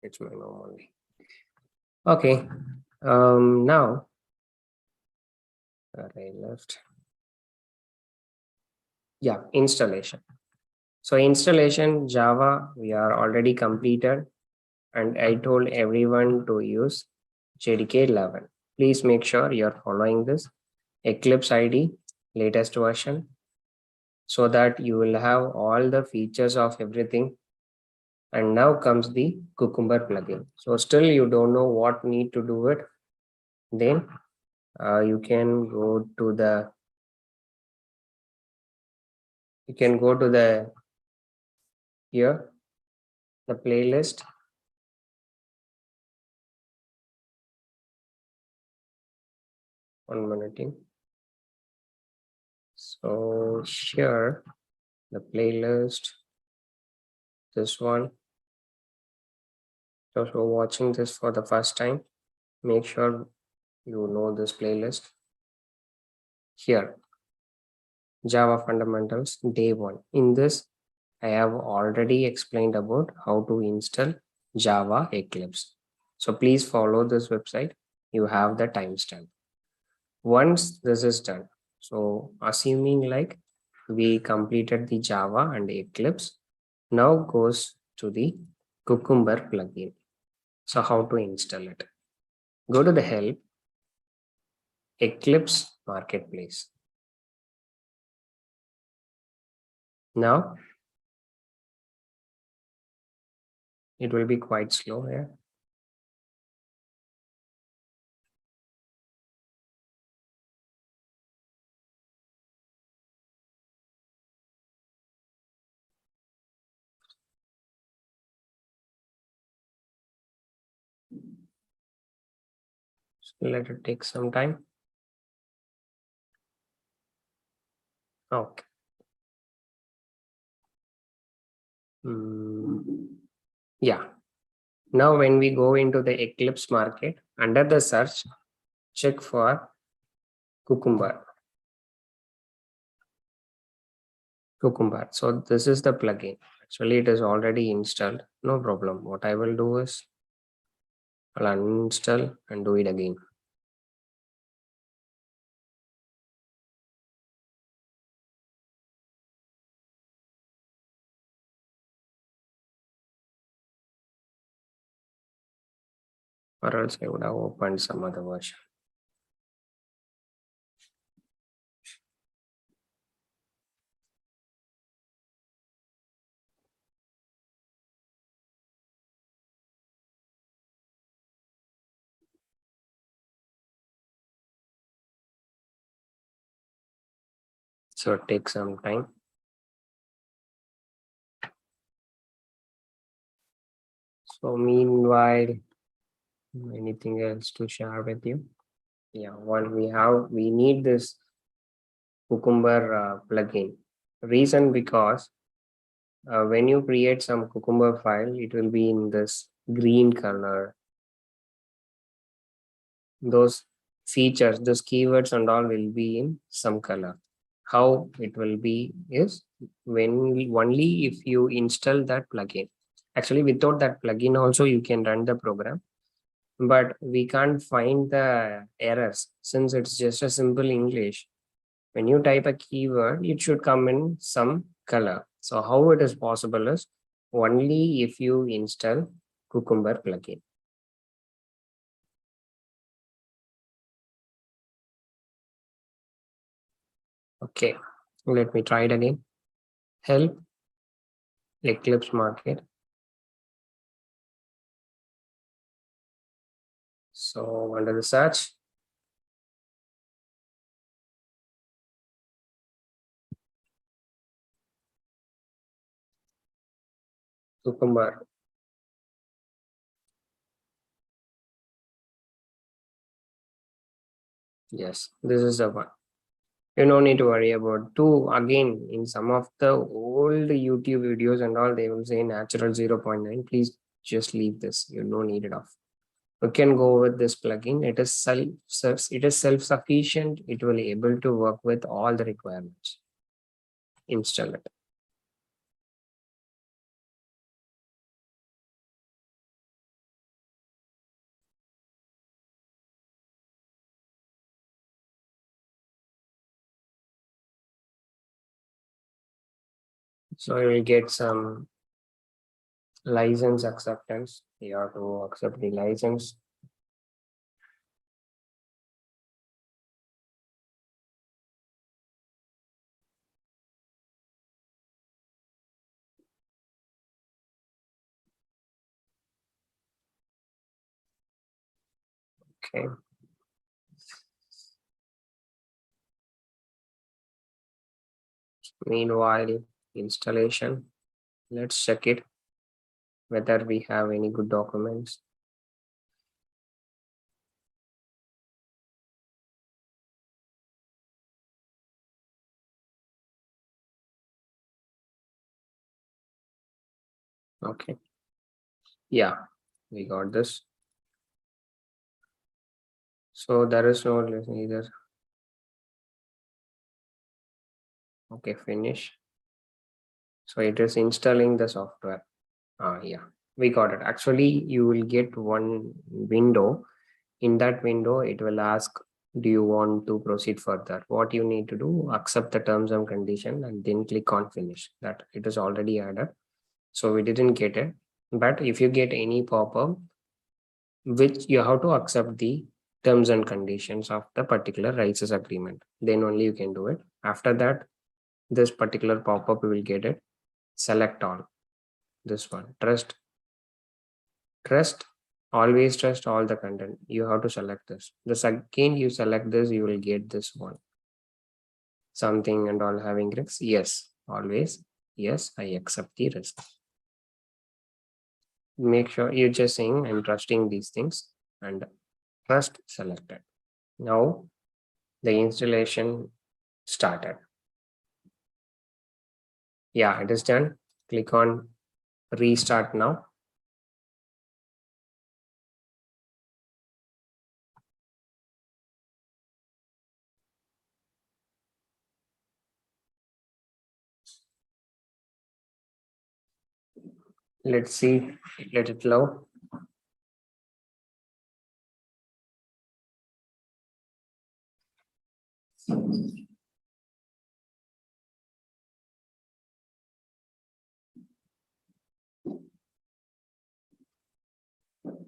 It's my mom only. Okay. Now I left. Yeah, installation. So installation Java, we are already completed, and I told everyone to use JDK 11. Please make sure you're following this Eclipse ID latest version so that you will have all the features of everything. And now comes the Cucumber plugin. So still you don't know what need to do it, then you can go to the here the playlist. One minute. So here the playlist, this one. So if you're watching this for the first time, make sure you know this playlist. Here, Java fundamentals, day 1. In this, I have already explained about how to install Java Eclipse. So please follow this website. You have the timestamp. Once this is done, so assuming like we completed the Java and Eclipse, now goes to the Cucumber plugin. So how to install it? Go to the help, Eclipse Marketplace. Now it will be quite slow here. So let it take some time. Okay. Yeah. Now when we go into the Eclipse market, under the search, check for Cucumber. So this is the plugin. Actually, it is already installed. No problem. What I will do is I'll uninstall and do it again. Or else I would have opened some other version. So it takes some time. So meanwhile, anything else to share with you? Yeah, we need this Cucumber plugin. Reason because when you create some Cucumber file, it will be in this green color. Those features, those keywords and all will be in some color. How it will be is when only if you install that plugin. Actually, without that plugin also you can run the program, but we can't find the errors since it's just a simple English. When you type a keyword, it should come in some color. So how it is possible is only if you install Cucumber plugin. Okay, let me try it again. Help Eclipse Market. So under the search, Cucumber. Yes, this is the one. You don't need to worry about two. Again, in some of the old YouTube videos and all, they will say natural 0.9. Please just leave this. You don't need it off. You can go with this plugin. It is self-sufficient. It will be able to work with all the requirements. Install it. So you will get some license acceptance. You have to accept the license. Okay. Meanwhile, installation. Let's check it whether we have any good documents. Okay. Yeah, we got this. So there is no either. Okay, finish. So it is installing the software. Yeah, we got it. Actually, you will get one window. In that window, it will ask, do you want to proceed further? What you need to do, accept the terms and condition and then click on finish. That it is already added. So we didn't get it. But if you get any pop-up, which you have to accept the terms and conditions of the particular license agreement, then only you can do it. After that, this particular pop-up you will get it. Select all. This one, trust, always trust all the content. You have to select this. The second you select this, you will get this one. Something and all having risks. Yes, always. Yes, I accept the risk. Make sure you're just saying I'm trusting these things and trust selected. Now the installation started. Yeah, it is done. Click on restart now. Let's see, let it load.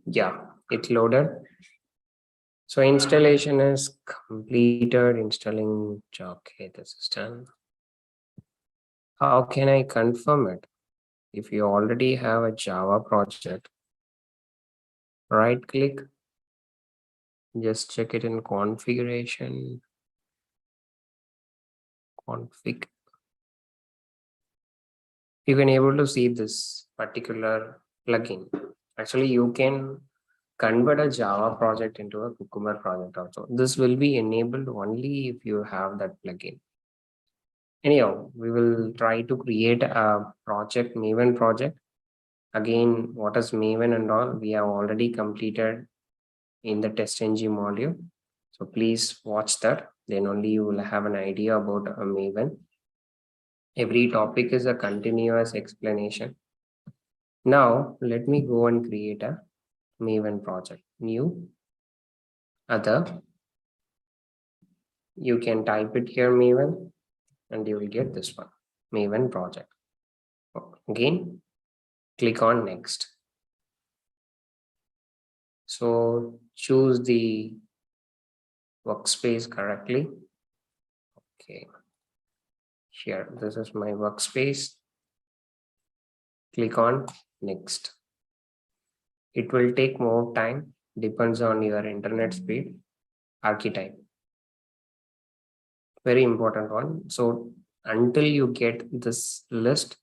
Yeah, it loaded. So installation is completed. Installing. Okay, this is done. How can I confirm it? If you already have a Java project, right click, just check it in configuration, config. You can able to see this particular plugin. Actually, you can convert a Java project into a Cucumber project also. This will be enabled only if you have that plugin. Anyhow, we will try to create a project, Maven project. Again, what is Maven and all, we have already completed in the TestNG module. So please watch that. Then only you will have an idea about a Maven. Every topic is a continuous explanation. Now, let me go and create a Maven project. New, other. You can type it here, Maven, and you will get this one, Maven project. Again, click on next. So choose the workspace correctly. Okay. Here, this is my workspace. Click on next. It will take more time, depends on your internet speed. Archetype, very important one. So until you get this list,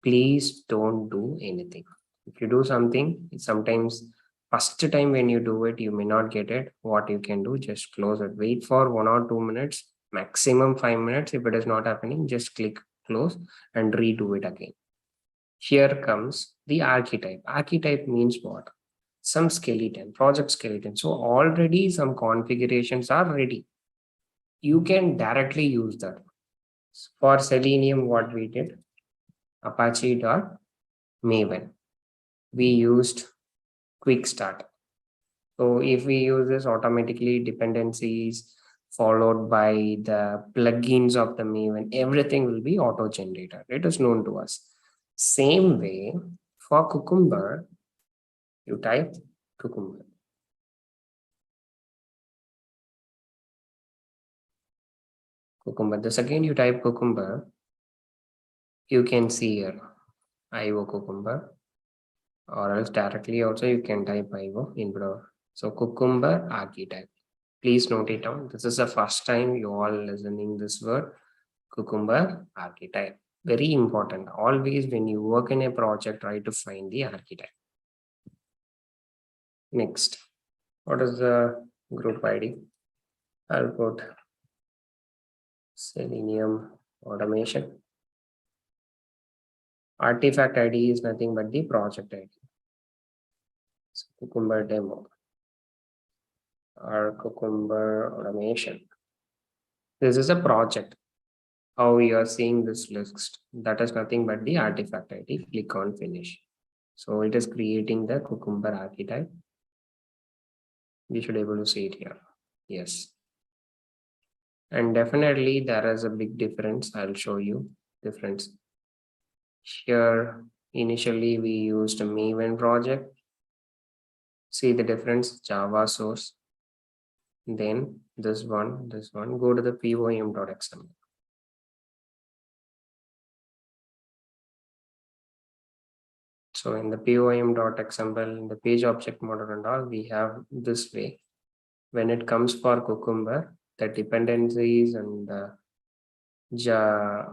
please don't do anything. If you do something, sometimes first time when you do it, you may not get it. What you can do, just close it. Wait for 1 or 2 minutes, maximum 5 minutes. If it is not happening, just click close and redo it again. Here comes the archetype. Archetype means what? Some skeleton, project skeleton. So already some configurations are ready. You can directly use that. For Selenium, what we did, Apache.Maven. We used quick start. So if we use this automatically, dependencies followed by the plugins of the Maven, everything will be auto-generated. It is known to us. Same way for Cucumber, you type Cucumber. Cucumber. The second you type Cucumber, you can see here IO Cucumber, or else directly also you can type IO in Browser. So Cucumber Archetype. Please note it down. This is the first time you all listening this word, Cucumber Archetype. Very important. Always when you work in a project, try to find the archetype. Next, what is the group ID? I'll put Selenium automation. Artifact ID is nothing but the project ID. So Cucumber demo or Cucumber automation. This is a project. How you are seeing this list, that is nothing but the artifact ID. Click on finish. So it is creating the Cucumber archetype. We should be able to see it here. Yes. And definitely there is a big difference. I'll show you difference. Here, initially we used a Maven project. See the difference, Java source. Then this one, go to the pom.xml. So in the pom.xml, in the page object model and all, we have this way. When it comes for Cucumber, the dependencies and the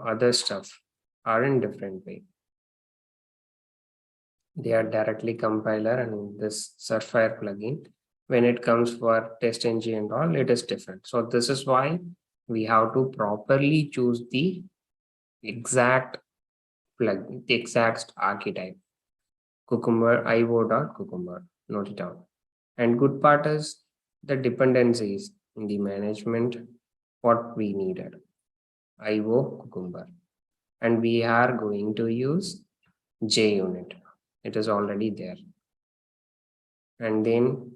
other stuff are in different way. They are directly compiler and this Surfire plugin. When it comes for TestNG and all, it is different. So this is why we have to properly choose the exact plugin, the exact archetype. Cucumber io.cucumber, note it down. And good part is the dependencies in the management, what we needed. IO Cucumber. And we are going to use JUnit. it is already there. And then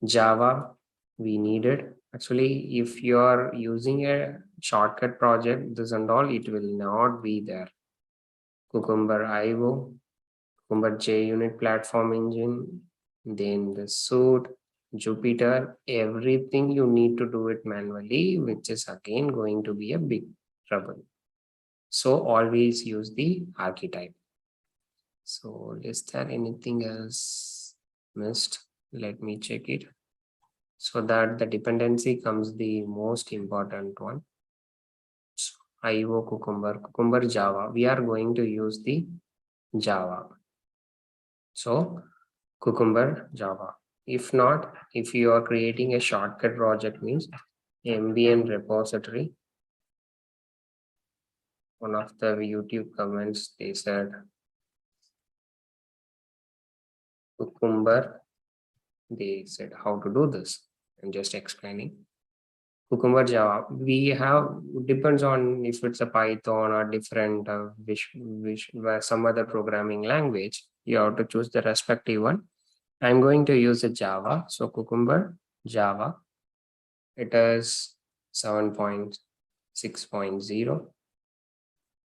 Java, we need it. Actually, if you are using a shortcut project, this and all, it will not be there. Cucumber IO, Cucumber JUnit platform engine, then the suite, Jupyter, everything you need to do it manually, which is again going to be a big trouble. So always use the archetype. So is there anything else missed? Let me check it. So that the dependency comes the most important one. So IO Cucumber Java. We are going to use the Java. So Cucumber Java. If not, if you are creating a shortcut project, means MVN repository. One of the YouTube comments, they said Cucumber. They said how to do this. I'm just explaining. Cucumber Java, we have, depends on if it's a Python or different some other programming language. You have to choose the respective one. I'm going to use a Java. So Cucumber Java, it is 7.6.0.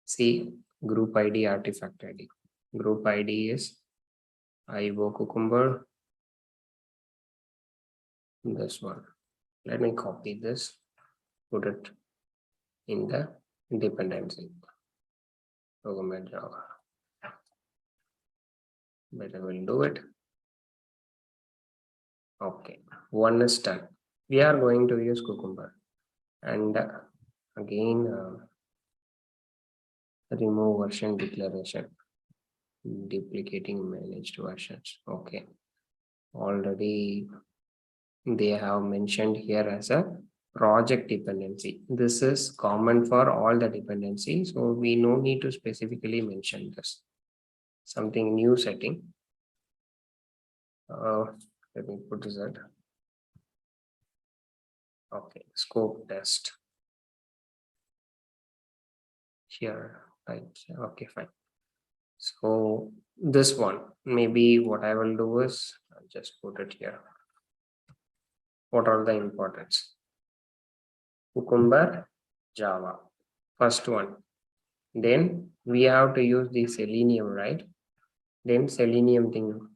See group ID, artifact ID. Group ID is IO Cucumber. This one. Let me copy this, put it in the dependency. Cucumber Java. But I will do it. Okay, one is done. We are going to use Cucumber, and again remove version declaration, duplicating managed versions. Okay, already they have mentioned here as a project dependency. This is common for all the dependencies, so we no need to specifically mention this. Something new setting. Let me put this at. Okay, scope test. Here, right? Okay, fine. So this one, maybe what I will do is I'll just put it here. What are the importance? Cucumber, Java, first one. Then we have to use the Selenium, right? Then Selenium thing,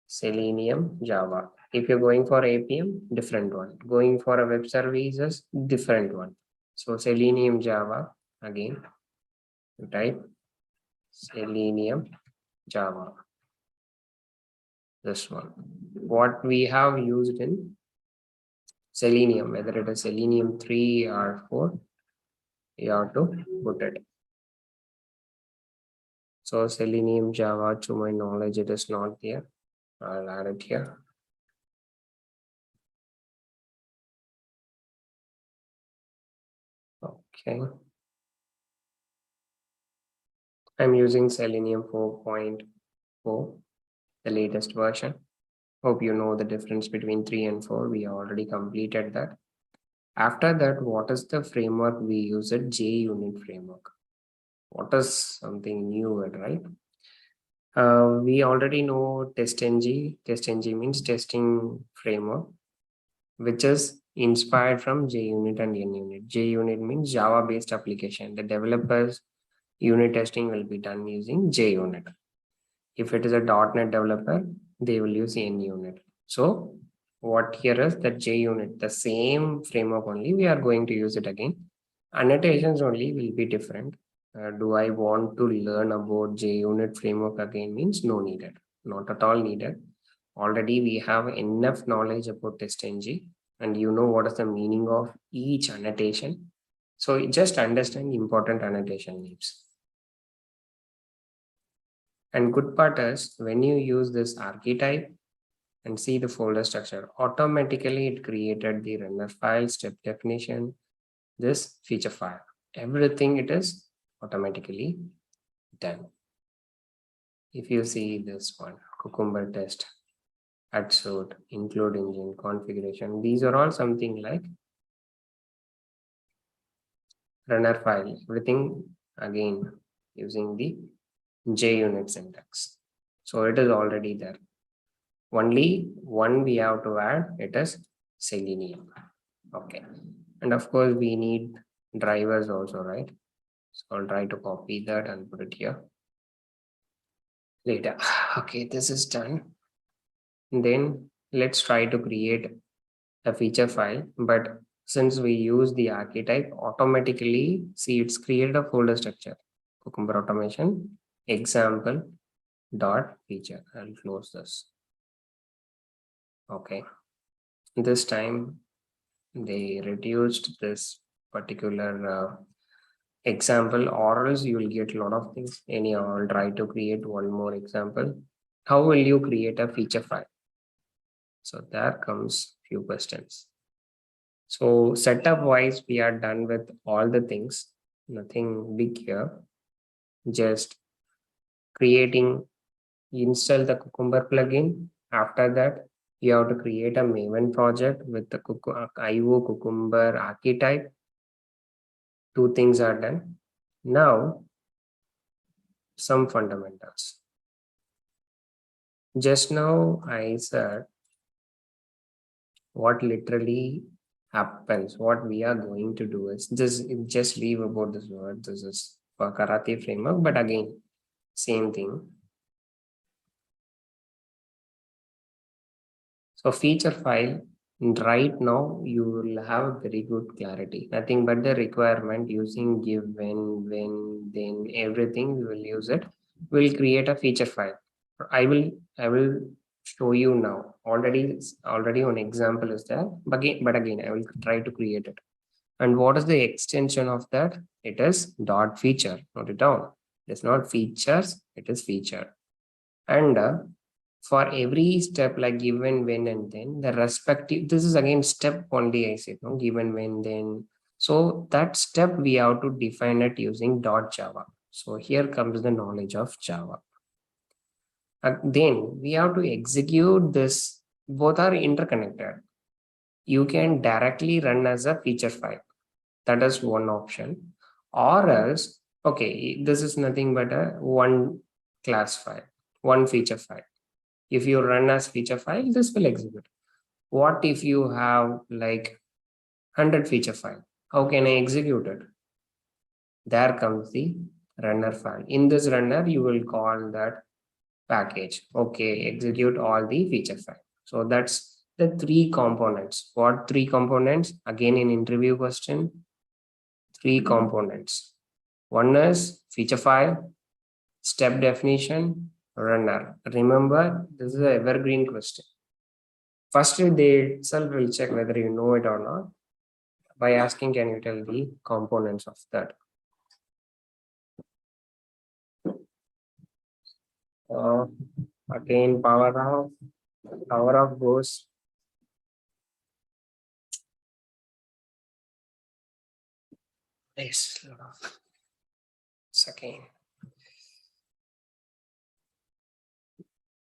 Selenium, Java. If you're going for APM, different one. Going for a web services, different one. So Selenium, Java, again, type Selenium, Java. This one. What we have used in Selenium, whether it is Selenium 3 or 4, you have to put it. So Selenium Java, to my knowledge, it is not there. I'll add it here. Okay. I'm using Selenium 4.4, the latest version. Hope you know the difference between 3 and 4. We already completed that. After that, what is the framework we use? It JUnit framework. What is something new, right? We already know TestNG. TestNG means testing framework, which is inspired from JUnit and NUnit. JUnit means Java-based application. The developers unit testing will be done using JUnit. If it is a .NET developer, they will use NUnit. So what here is that JUnit, the same framework only, we are going to use it again. Annotations only will be different. Do I want to learn about JUnit framework again? Means no needed, not at all needed. Already we have enough knowledge about TestNG and you know what is the meaning of each annotation. So just understand important annotation names. And good part is when you use this archetype and see the folder structure, automatically it created the runner file, step definition, this feature file. Everything it is automatically done. If you see this one, Cucumber test, add suite, include engine, configuration, these are all something like runner file, everything again using the JUnit syntax. So it is already there. Only one we have to add, it is Selenium. Okay. And of course, we need drivers also, right? So I'll try to copy that and put it here later. Okay, this is done. Then let's try to create a feature file. But since we use the archetype, automatically, see it's created a folder structure. Cucumber automation example dot feature. I'll close this. Okay. This time they reduced this particular example, or else you will get a lot of things. Anyhow, I'll try to create one more example. How will you create a feature file? So there comes few questions. So setup wise, we are done with all the things, nothing big here. Just creating, install the Cucumber plugin. After that, you have to create a Maven project with the IO Cucumber archetype. Two things are done. Now, some fundamentals. Just now I said what literally happens. What we are going to do is just leave about this word. This is for karate framework, but again, same thing. So feature file, right now you will have very good clarity. Nothing but the requirement using give, when, then everything we will use it. We'll create a feature file. I will show you now. Already one example is there, but again I will try to create it. And what is the extension of that? It is dot feature. Note it down. It's not features, it is feature. And for every step like given, when, and then, the respective, this is again step only, I said, no, given, when, then. So that step we have to define it using .java. So here comes the knowledge of Java. Then we have to execute this. Both are interconnected. You can directly run as a feature file. That is one option. Or else, okay, this is nothing but a one class file, one feature file. If you run as feature file, this will execute. What if you have like 100 feature file? How can I execute it? There comes the runner file. In this runner, you will call that package. Okay, execute all the feature file. So that's the three components. What three components? Again, in interview question, three components. One is feature file, step definition, runner. Remember, this is an evergreen question. First, they itself will check whether you know it or not by asking, can you tell the components of that? Uh, Again, power off goes. Yes, second.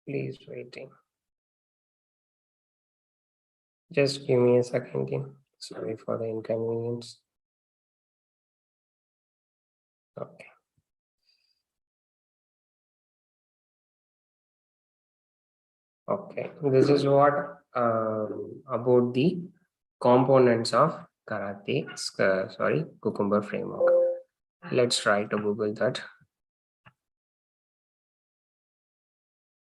Please waiting. Just give me a second. Sorry for the inconvenience. Okay. Okay. This is what about the components of Cucumber framework. Let's try to Google that.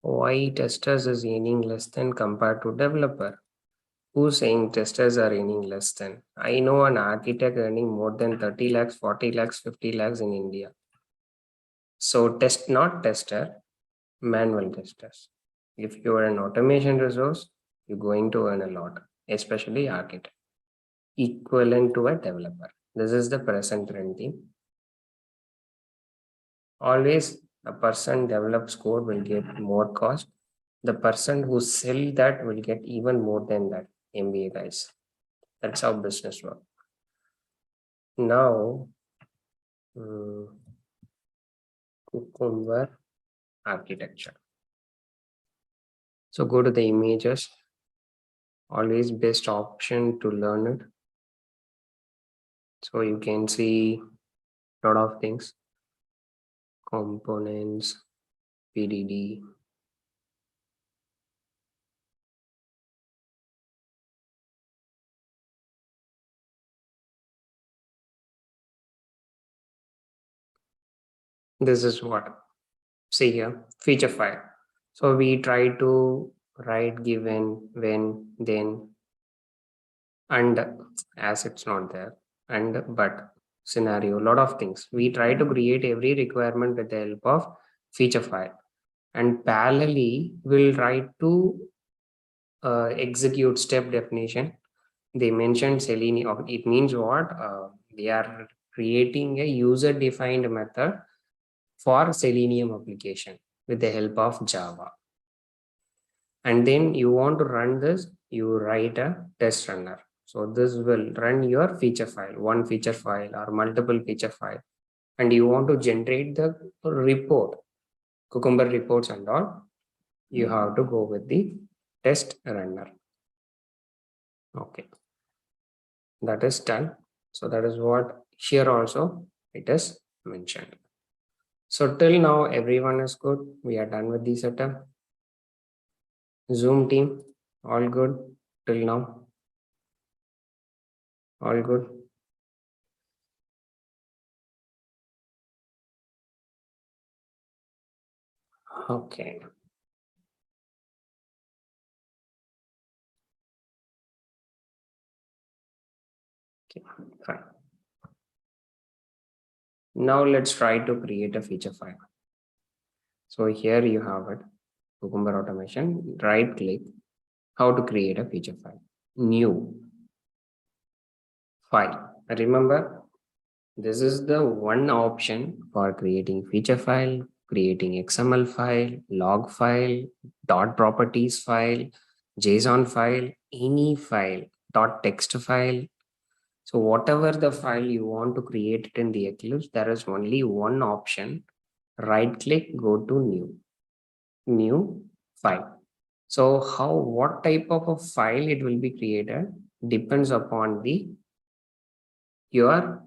Why testers is earning less than compared to developer? Who's saying testers are earning less than? I know an architect earning more than 30 lakhs, 40 lakhs, 50 lakhs in India. So not tester, manual testers. If you are an automation resource, you're going to earn a lot, especially architect, equivalent to a developer. This is the present trend thing. Always a person develops code will get more cost. The person who sell that will get even more than that. MBA guys. That's how business works. Now, Cucumber architecture. So go to the images. Always best option to learn it. So you can see a lot of things. components, Bdd. This is what, see here, feature file. So we try to write given, when, then, and as it's not there, and but scenario, lot of things. We try to create every requirement with the help of feature file, and parallelly we'll try to execute step definition. They mentioned Selenium. It means what? They are creating a user-defined method for Selenium application with the help of Java. And then you want to run this, you write a test runner. So this will run your feature file, one feature file or multiple feature file. And you want to generate the report, Cucumber reports and all. You have to go with the test runner. Okay. That is done. So that is what here also it is mentioned. So till now everyone is good. We are done with the setup. Zoom team, all good till now. All good. Okay. Okay, fine. Now let's try to create a feature file. So here you have it, Cucumber automation, right click, how to create a feature file. New file. Remember, this is the one option for creating feature file, creating XML file, log file, dot properties file, JSON file, any file, dot text file. So whatever the file you want to create it in the Eclipse, there is only one option. Right click, go to new file. So what type of a file it will be created depends upon the your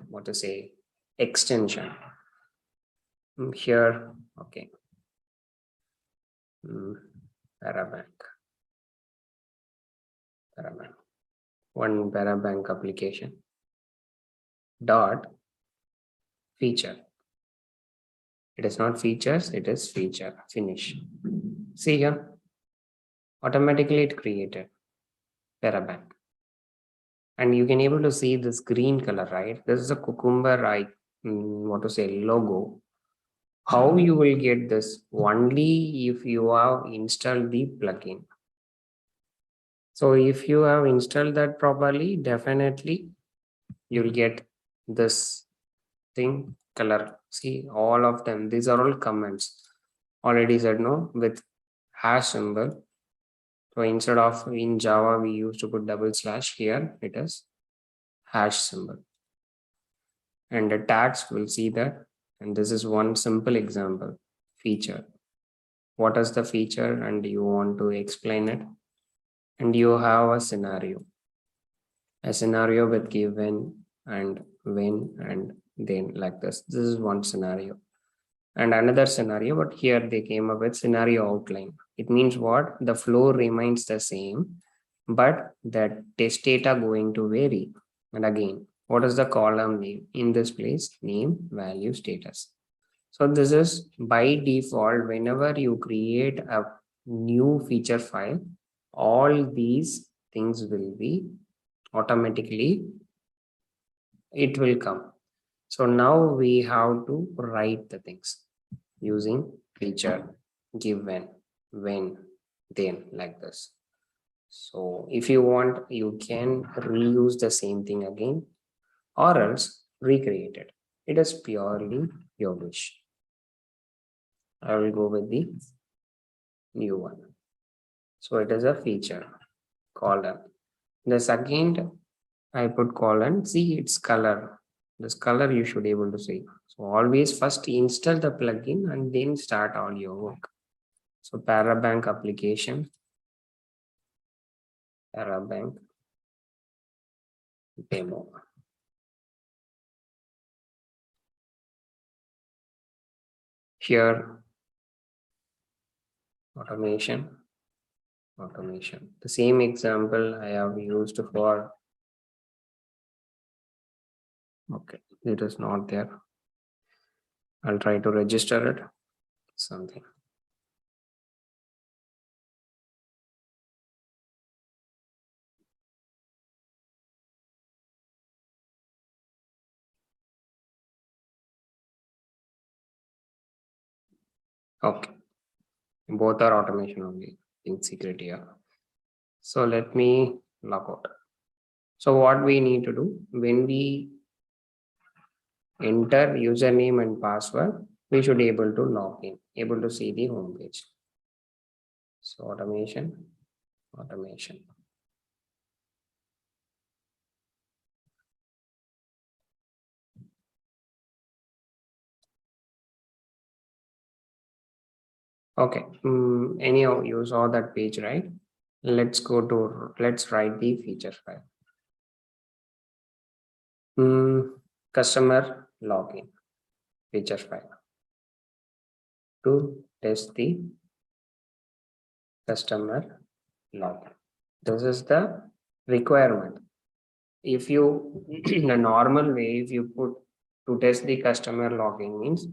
what to say extension. Here, okay. Parabank, one Parabank application dot feature. It is not features, it is feature finish. See here, automatically it created Parabank. And you can able to see this green color, right? This is a Cucumber, what to say, logo. How you will get this? Only if you have installed the plugin. So if you have installed that properly, definitely you'll get this thing color. See, all of them, these are all comments. Already said no with hash symbol. So instead of in Java, we used to put double slash, here it is hash symbol. And the tags will see that. And this is one simple example feature. What is the feature and you want to explain it? And you have a scenario with given and when and then, like this. This is one scenario. And another scenario, but here they came up with scenario outline. It means what? The flow remains the same, but the test data going to vary. And again, what is the column name? In this place, name, value, status. So this is by default, whenever you create a new feature file, all these things will be automatically, it will come. So now we have to write the things using feature, given, when, then, like this. So if you want, you can reuse the same thing again, or else recreate it. It is purely your wish. I will go with the new one. So it is a feature colon. The second I put colon, see its color. This color you should be able to see. So always first install the plugin and then start all your work. So Parabank application, Parabank demo. Here, automation. The same example I have used for, okay, it is not there. I'll try to register it, something. Okay, both are automation only in secret here. So let me log out. So what we need to do when we enter username and password, we should be able to log in, able to see the home page. So automation. Okay, anyhow, you saw that page, right? Let's write the feature file. Customer login feature file to test the customer login. This is the requirement. If you, in a normal way, if you put to test the customer login means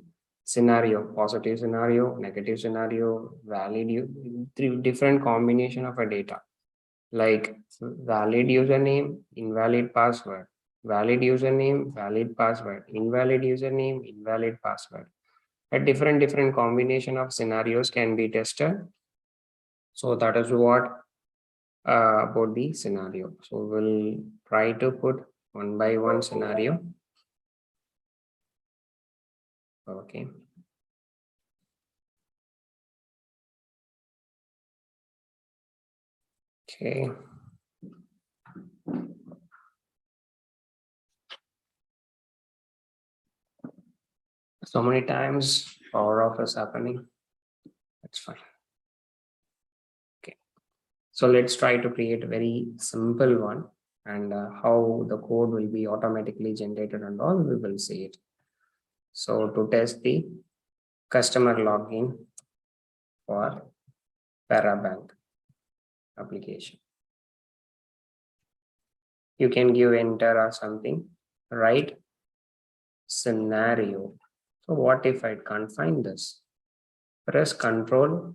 scenario, positive scenario, negative scenario, three different combination of a data, like valid username, invalid password, valid username, valid password, invalid username, invalid password. A different combination of scenarios can be tested. So that is what about the scenario. So we'll try to put one by one scenario. Okay. Okay. So many times power off is happening. That's fine. Okay. So let's try to create a very simple one, and how the code will be automatically generated and all, we will see it. So to test the customer login for Parabank application, you can give enter or something, write scenario. So what if I can't find this? Press control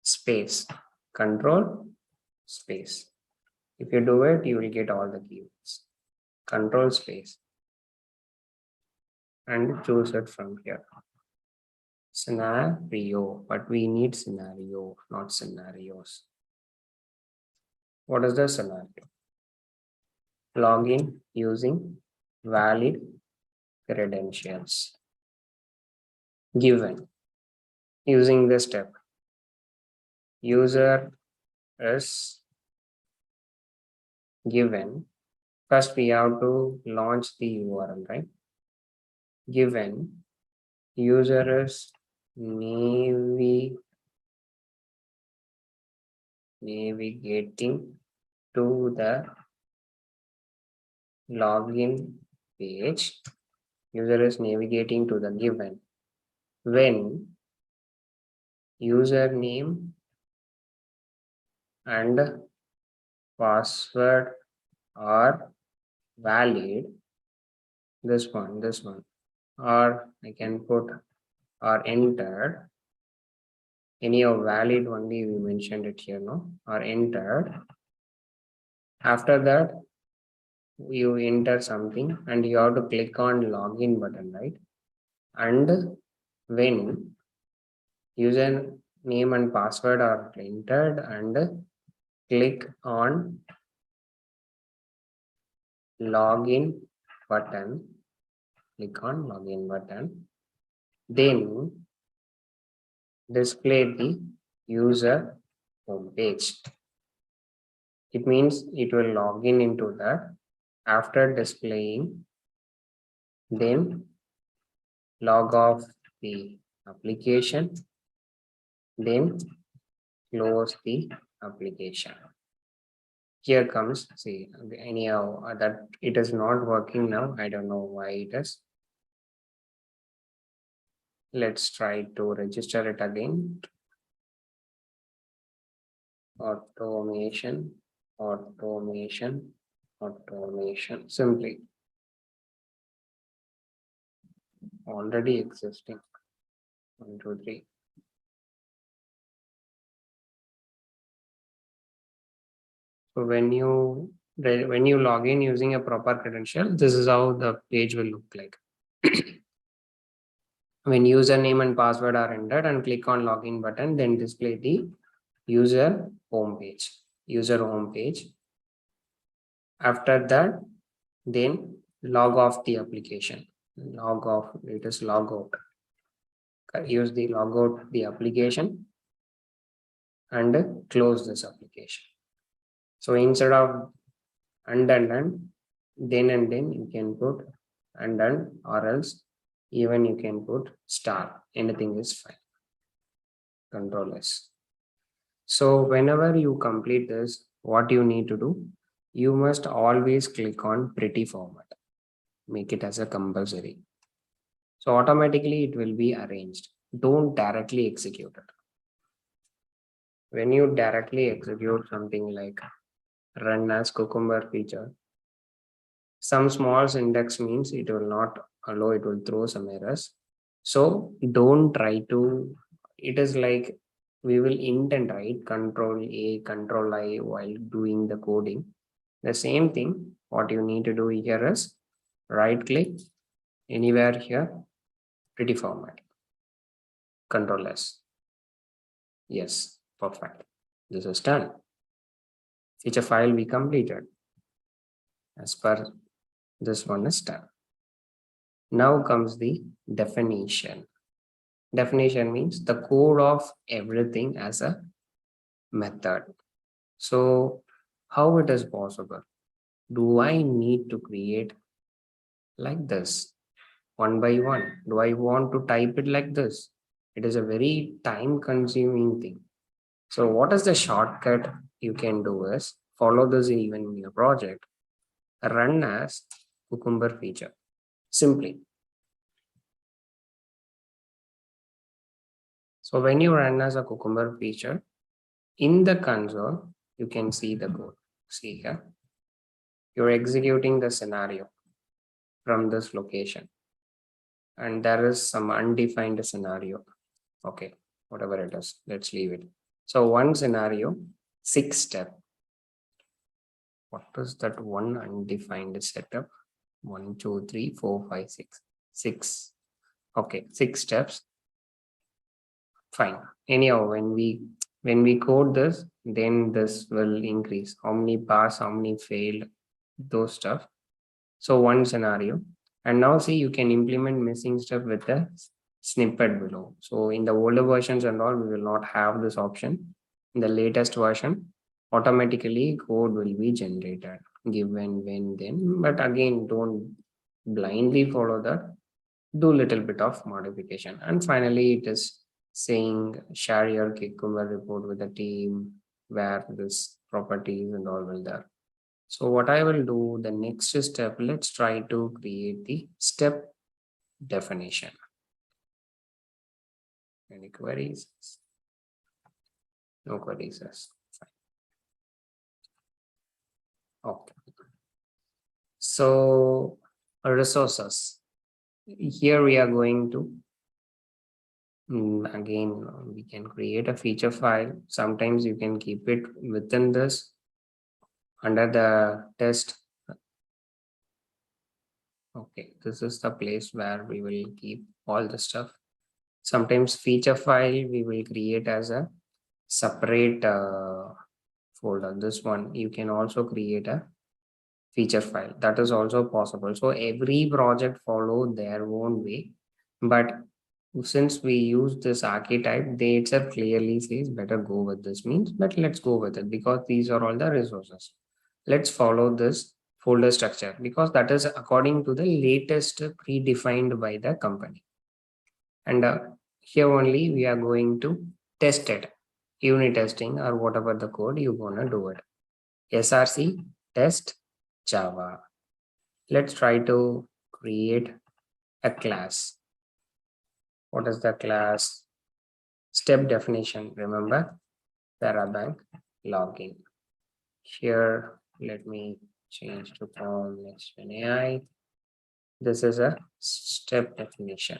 space. If you do it, you will get all the keywords. Control space and choose it from here. Scenario, but we need scenario, not scenarios. What is the scenario? Login using valid credentials. Given using this step, user is given. First, we have to launch the URL, right? Given user is navigating to the login page. User is navigating to the given when username and password are valid. This one, or I can put are entered. Any of valid only we mentioned it here, no? Are entered. After that, you enter something and you have to click on login button, right? And when user name and password are entered and click on login button, then display the user home page. It means it will log in into that. After displaying, then log off the application, then close the application. Here comes, see, anyhow, that it is not working now. I don't know why it is. Let's try to register it again. Automation, automation, automation, simply already existing. 1, 2, 3. So when you log in using a proper credential, this is how the page will look like. When username and password are entered and click on login button, then display the user home page. After that, then log off the application. Log off, it is log out. Use the log out the application and close this application. So instead of undone, then and then you can put undone, or else even you can put star. Anything is fine. Control S. So whenever you complete this, what you need to do, you must always click on pretty format. Make it as a compulsory. So automatically it will be arranged. Don't directly execute it. When you directly execute something like run as Cucumber feature, some small syntax means it will not allow, it will throw some errors. So don't try to, it is like we will intend, right? Control A, Control I while doing the coding. The same thing, what you need to do here is right click anywhere here, pretty format, Control S. Yes, perfect. This is done. Feature file we completed. As per this one is done. Now comes the definition. Definition means the code of everything as a method. So how it is possible? Do I need to create like this one by one? Do I want to type it like this? It is a very time consuming thing. So what is the shortcut you can do is follow this even in your project. Run as Cucumber feature. Simply. So when you run as a Cucumber feature, in the console, you can see the code. See here. You're executing the scenario from this location. And there is some undefined scenario. Okay, whatever it is, let's leave it. So one scenario, 6 step. What is that one undefined setup? 1, 2, 3, 4, 5, 6. 6. Okay, 6 steps. Fine. Anyhow, when we code this, then this will increase. How many pass, how many failed, those stuff. So one scenario. And now see, you can implement missing stuff with the snippet below. So in the older versions and all, we will not have this option. In the latest version, automatically code will be generated, given, when, then. But again, don't blindly follow that. Do little bit of modification. And finally, it is saying share your Cucumber report with the team where this properties and all will there. So what I will do, the next step, let's try to create the step definition. Any queries? No queries. Fine. Okay. So resources. Here we are going to, again, we can create a feature file. Sometimes you can keep it within this under the test. Okay, this is the place where we will keep all the stuff. Sometimes feature file we will create as a separate folder. This one you can also create a feature file. That is also possible. So every project follow their own way. But since we use this archetype, they itself clearly says better go with this means, but let's go with it because these are all the resources. Let's follow this folder structure because that is according to the latest predefined by the company. And here only we are going to test it, unit testing or whatever the code you want to do it. SRC test Java. Let's try to create a class. What is the class? Step definition, remember, Parabank login. Here, let me change to form next-gen AI. This is a step definition.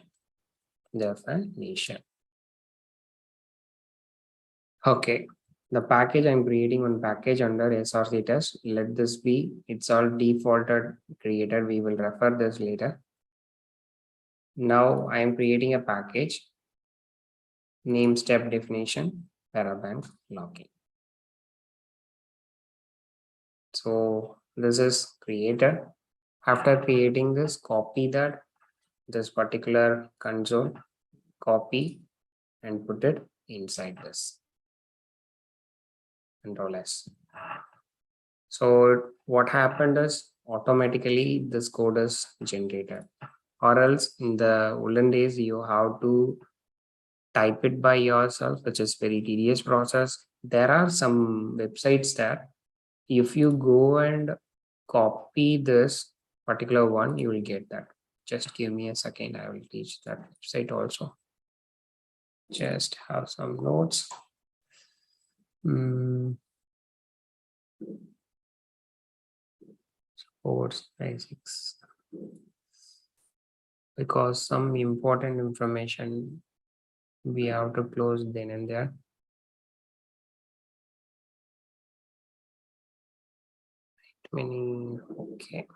Okay, the package I'm creating one package under SRC test. Let this be, it's all defaulted created. We will refer this later. Now I'm creating a package, name step definition, Parabank login. So this is created. After creating this, copy this particular console, copy and put it inside this. Control S. So what happened is automatically this code is generated, or else in the olden days you have to type it by yourself, which is very tedious process. There are some websites that if you go and copy this particular one, you will get that. Just give me a second. I will teach that website also. Just have some notes. Sports basics. Because some important information we have to close then and there. Meaning, okay.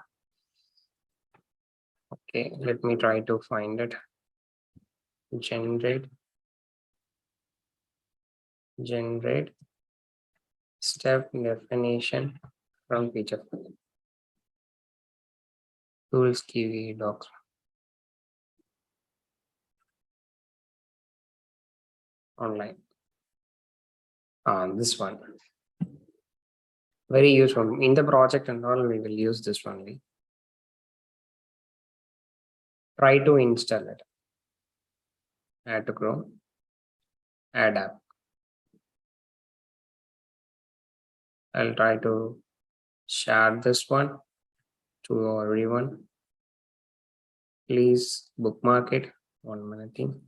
Okay, let me try to find it. Generate step definition from feature file. Tools Q.A docs. Online. This one. Very useful. In the project and all, we will use this only. Try to install it. Add to Chrome. Add app. I'll try to share this one to everyone. Please bookmark it. 1 minute thing.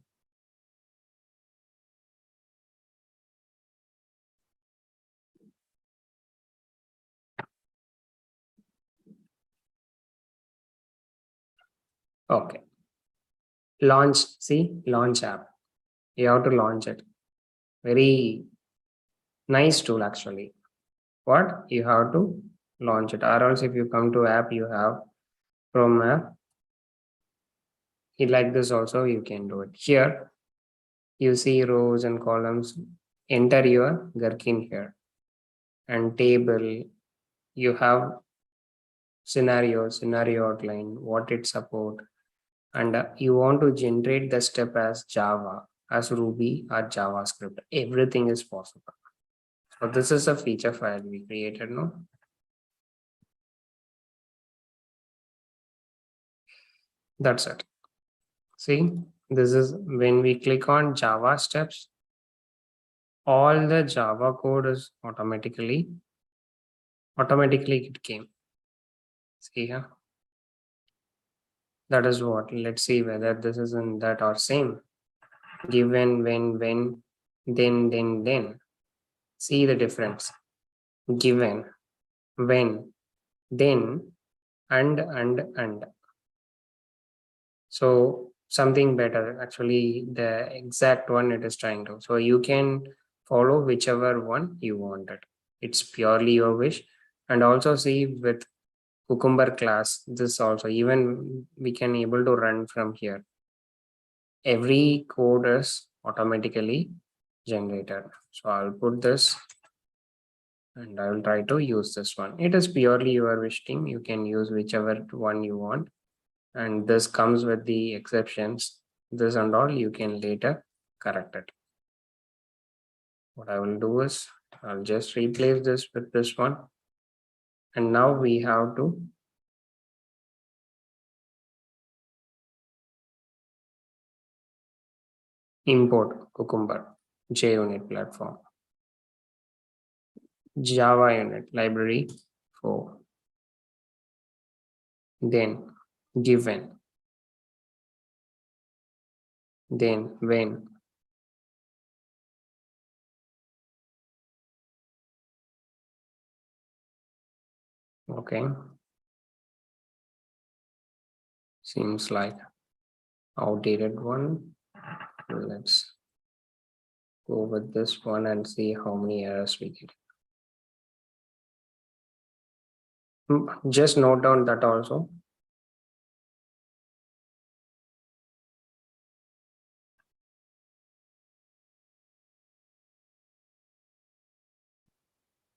Okay. Launch, see, launch app. You have to launch it. Very nice tool actually. What? You have to launch it. Or else if you come to app, you have Chrome app. Like this also, you can do it. Here, you see rows and columns. Enter your Gherkin here. And table, you have scenario outline, what it support. And you want to generate the step as Java, as Ruby or JavaScript. Everything is possible. So this is a feature file we created, no? That's it. See, this is when we click on Java steps, all the Java code is automatically it came. See here. That is what. Let's see whether this is in that or same. Given, when, then. See the difference. Given, when, then, and. So something better. Actually, the exact one it is trying to. So you can follow whichever one you wanted. It's purely your wish. And also see with Cucumber class, this also, even we can able to run from here. Every code is automatically generated. So I'll put this and I will try to use this one. It is purely your wish thing. You can use whichever one you want. And this comes with the exceptions. This and all you can later correct it. What I will do is I'll just replace this with this one. And now we have to import Cucumber JUnit platform. Java unit library 4. Then given then when. Okay, seems like outdated one. Let's go with this one and see how many errors we get. Just note down that also.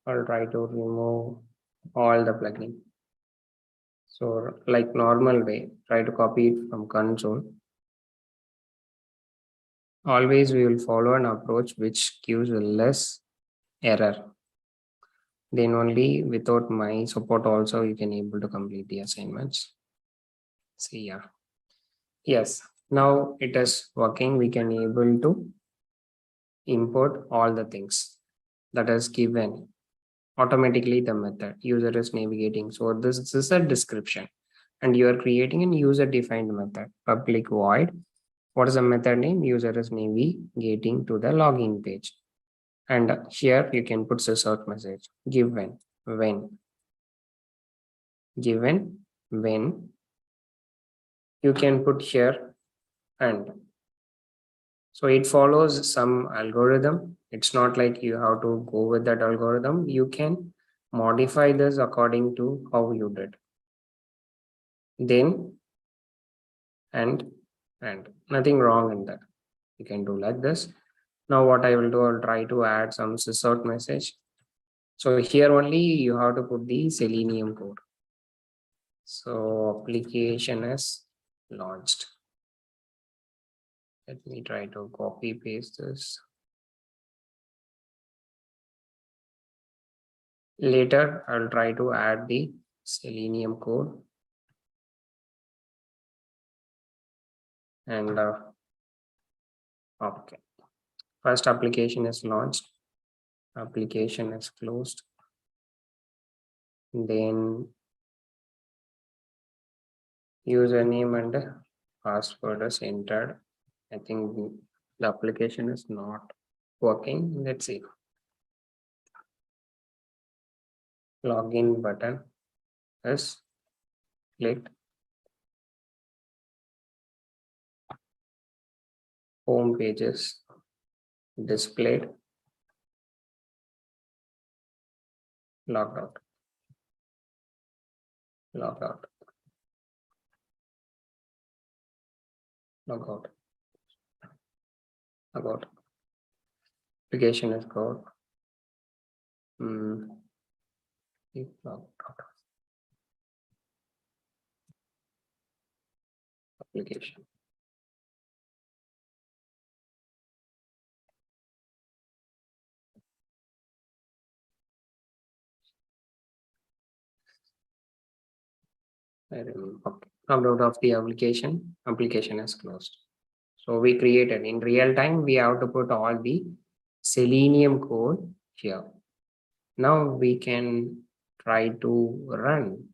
I'll try to remove all the plugin. So like normal way, try to copy it from console. Always we will follow an approach which gives less error. Then only without my support also you can able to complete the assignments. See, yeah. Yes, now it is working. We can able to import all the things that is given automatically the method user is navigating. So this is a description and you are creating a user defined method public void. What is the method name? User is navigating to the login page. And here you can put sysert message given when you can put here and so it follows some algorithm. It's not like you have to go with that algorithm. You can modify this according to how you did. Then and nothing wrong in that. You can do like this. Now what I will do, I'll try to add some sysert message. So here only you have to put the Selenium code. So application is launched. Let me try to copy paste this. Later, I'll try to add the Selenium code. And okay, first application is launched. Application is closed. Then username and password is entered. I think the application is not working. Let's see. Login button is clicked. Home pages displayed. Logged out. Log out. Log out. Log out. Application is code. Log out. Application. I remember. Okay. Come out of the application. Application is closed. So we created in real time. We have to put all the Selenium code here. Now we can try to run.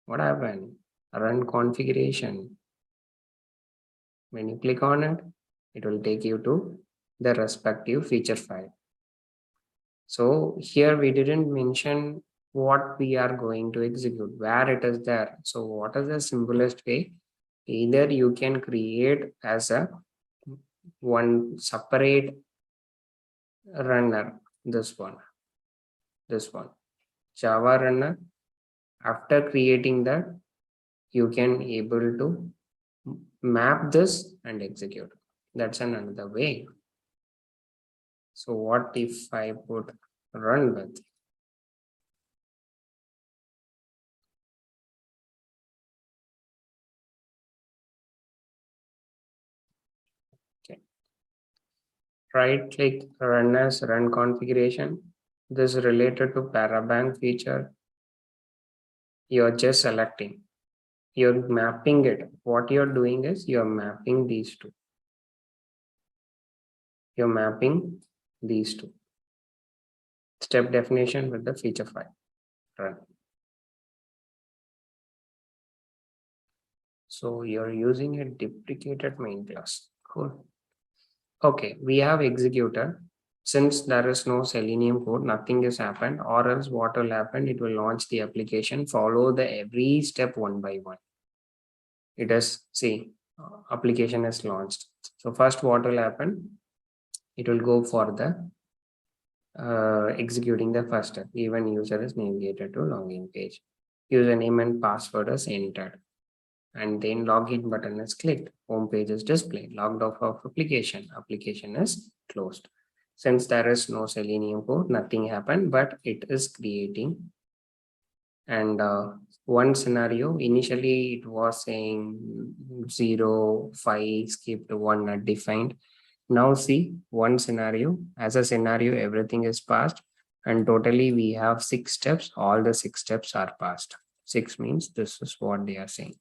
What happened? Run configuration. When you click on it, it will take you to the respective feature file. So here we didn't mention what we are going to execute, where it is there. So what is the simplest way? Either you can create as a one separate runner, this one, Java runner. After creating that, you can able to map this and execute. That's another way. So what if I put run with? Okay. Right click run as run configuration. This is related to parabank feature. You're just selecting. You're mapping it. What you're doing is you're mapping these two. You're mapping these two. Step definition with the feature file. Run. So you're using a deprecated main class. Cool. Okay, we have executed. Since there is no Selenium code, nothing has happened, or else what will happen? It will launch the application, follow the every step one by one. It is, see, application is launched. So first what will happen? It will go for the executing the first step. Even user is navigated to login page. Username and password is entered. And then login button is clicked. Home page is displayed. Logged off of application. Application is closed. Since there is no Selenium code, nothing happened, but it is creating. And one scenario, initially it was saying 0, 5, skipped 1 not defined. Now see one scenario, as a scenario, everything is passed. And totally we have 6 steps. All the 6 steps are passed. 6 means this is what they are saying.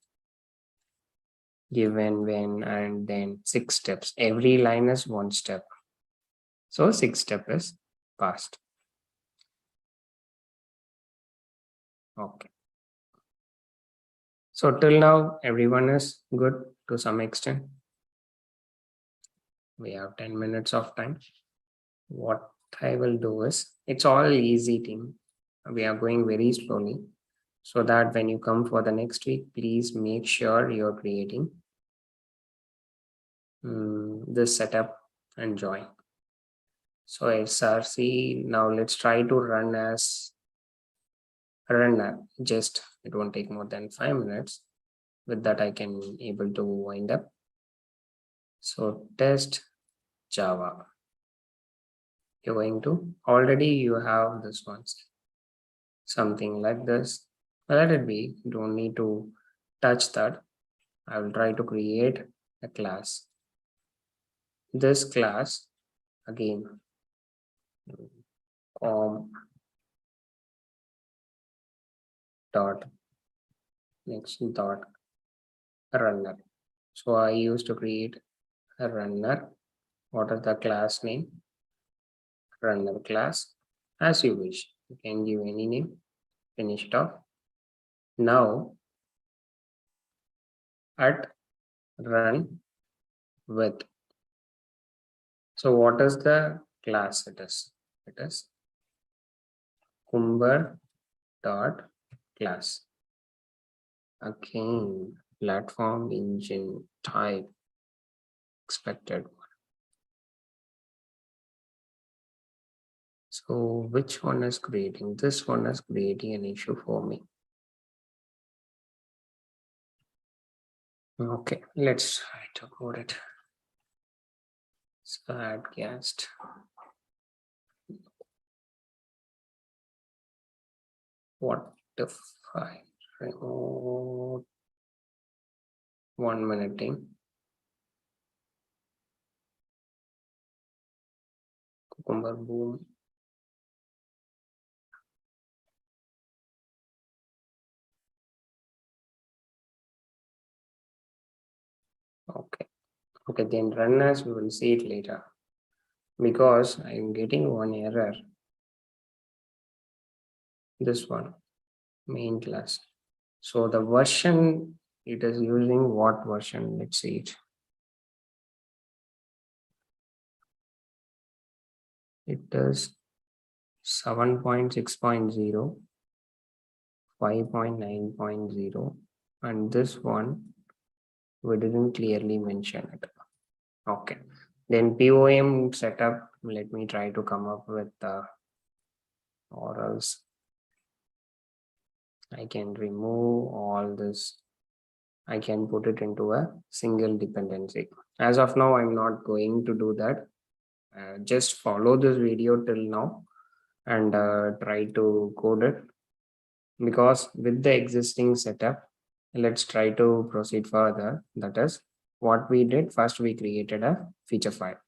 Given, when, and then 6 steps. Every line is 1 step. So 6 step is passed. Okay. So till now, everyone is good to some extent. We have 10 minutes of time. What I will do is, it's all easy thing. We are going very slowly, so that when you come for the next week, please make sure you're creating this setup and join. So SRC, now let's try to run as runner. Just it won't take more than 5 minutes. With that, I can able to wind up. So test Java. You're going to already you have this ones. Something like this. Let it be. You don't need to touch that. I will try to create a class. This class again com dot next dot runner. So I used to create a runner. What is the class name? Runner class. As you wish. You can give any name. Finish it off. Now at run with. So what is the class it is? It is Cucumber dot class. Again, platform engine type expected one. So which one is creating? This one is creating an issue for me. Okay, let's try to code it. So add guest. What if I remote 1 minute thing? Cucumber boom. Okay. Okay, then run as we will see it later. Because I'm getting one error. This one, main class. So the version it is using what version? Let's see it. It is 7.6.0, 5.9.0, and this one we didn't clearly mention it. Okay, then POM setup. Let me try to come up with or else I can remove all this. I can put it into a single dependency. As of now, I'm not going to do that. Just follow this video till now and try to code it, because with the existing setup, let's try to proceed further. That is what we did. First, we created a feature file.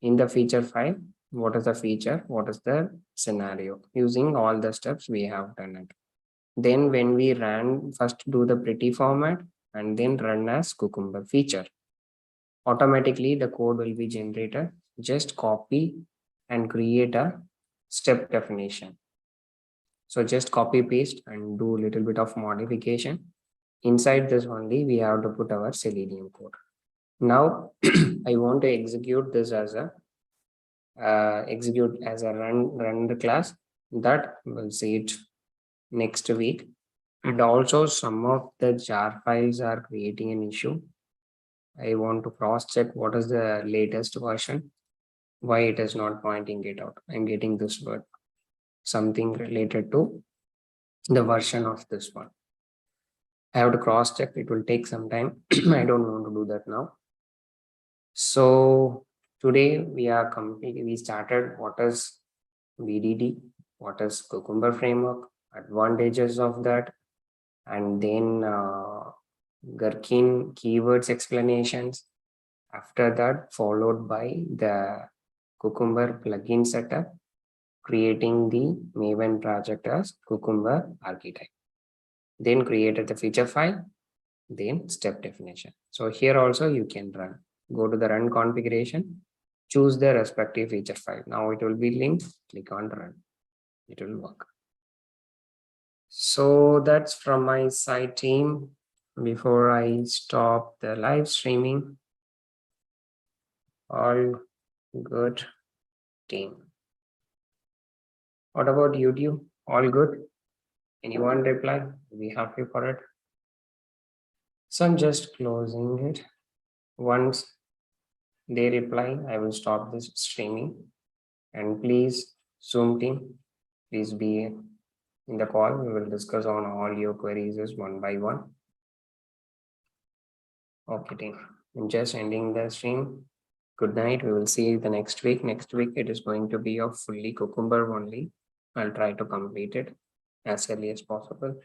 In the feature file, what is the feature? What is the scenario? Using all the steps we have done it. Then when we ran, first do the pretty format and then run as Cucumber feature. Automatically the code will be generated. Just copy and create a step definition. So just copy paste and do a little bit of modification. Inside this only we have to put our Selenium code. Now I want to execute this as a run the class that we'll see it next week. And also some of the jar files are creating an issue. I want to cross check what is the latest version, why it is not pointing it out. I'm getting this word, something related to the version of this one. I have to cross check. It will take some time. I don't want to do that now. So today we started what is BDD, what is Cucumber framework, advantages of that, and then Gherkin keywords explanations. After that, followed by the Cucumber plugin setup, creating the Maven project as Cucumber Archetype. Then created the feature file, then step definition. So here also you can run. Go to the run configuration, choose the respective feature file. Now it will be linked, click on run. It will work. So that's from my side, team. Before I stop the live streaming, all good, team. What about YouTube? All good? Anyone reply? We happy for it. So I'm just closing it. Once they reply, I will stop this streaming. And please, Zoom team, please be in the call. We will discuss on all your queries one by one. Okay, team. I'm just ending the stream. Good night. We will see you the next week. Next week, it is going to be a fully Cucumber only. I'll try to complete it as early as possible.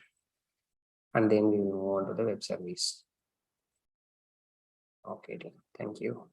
And then we will move on to the web service. Okay, team. Thank you.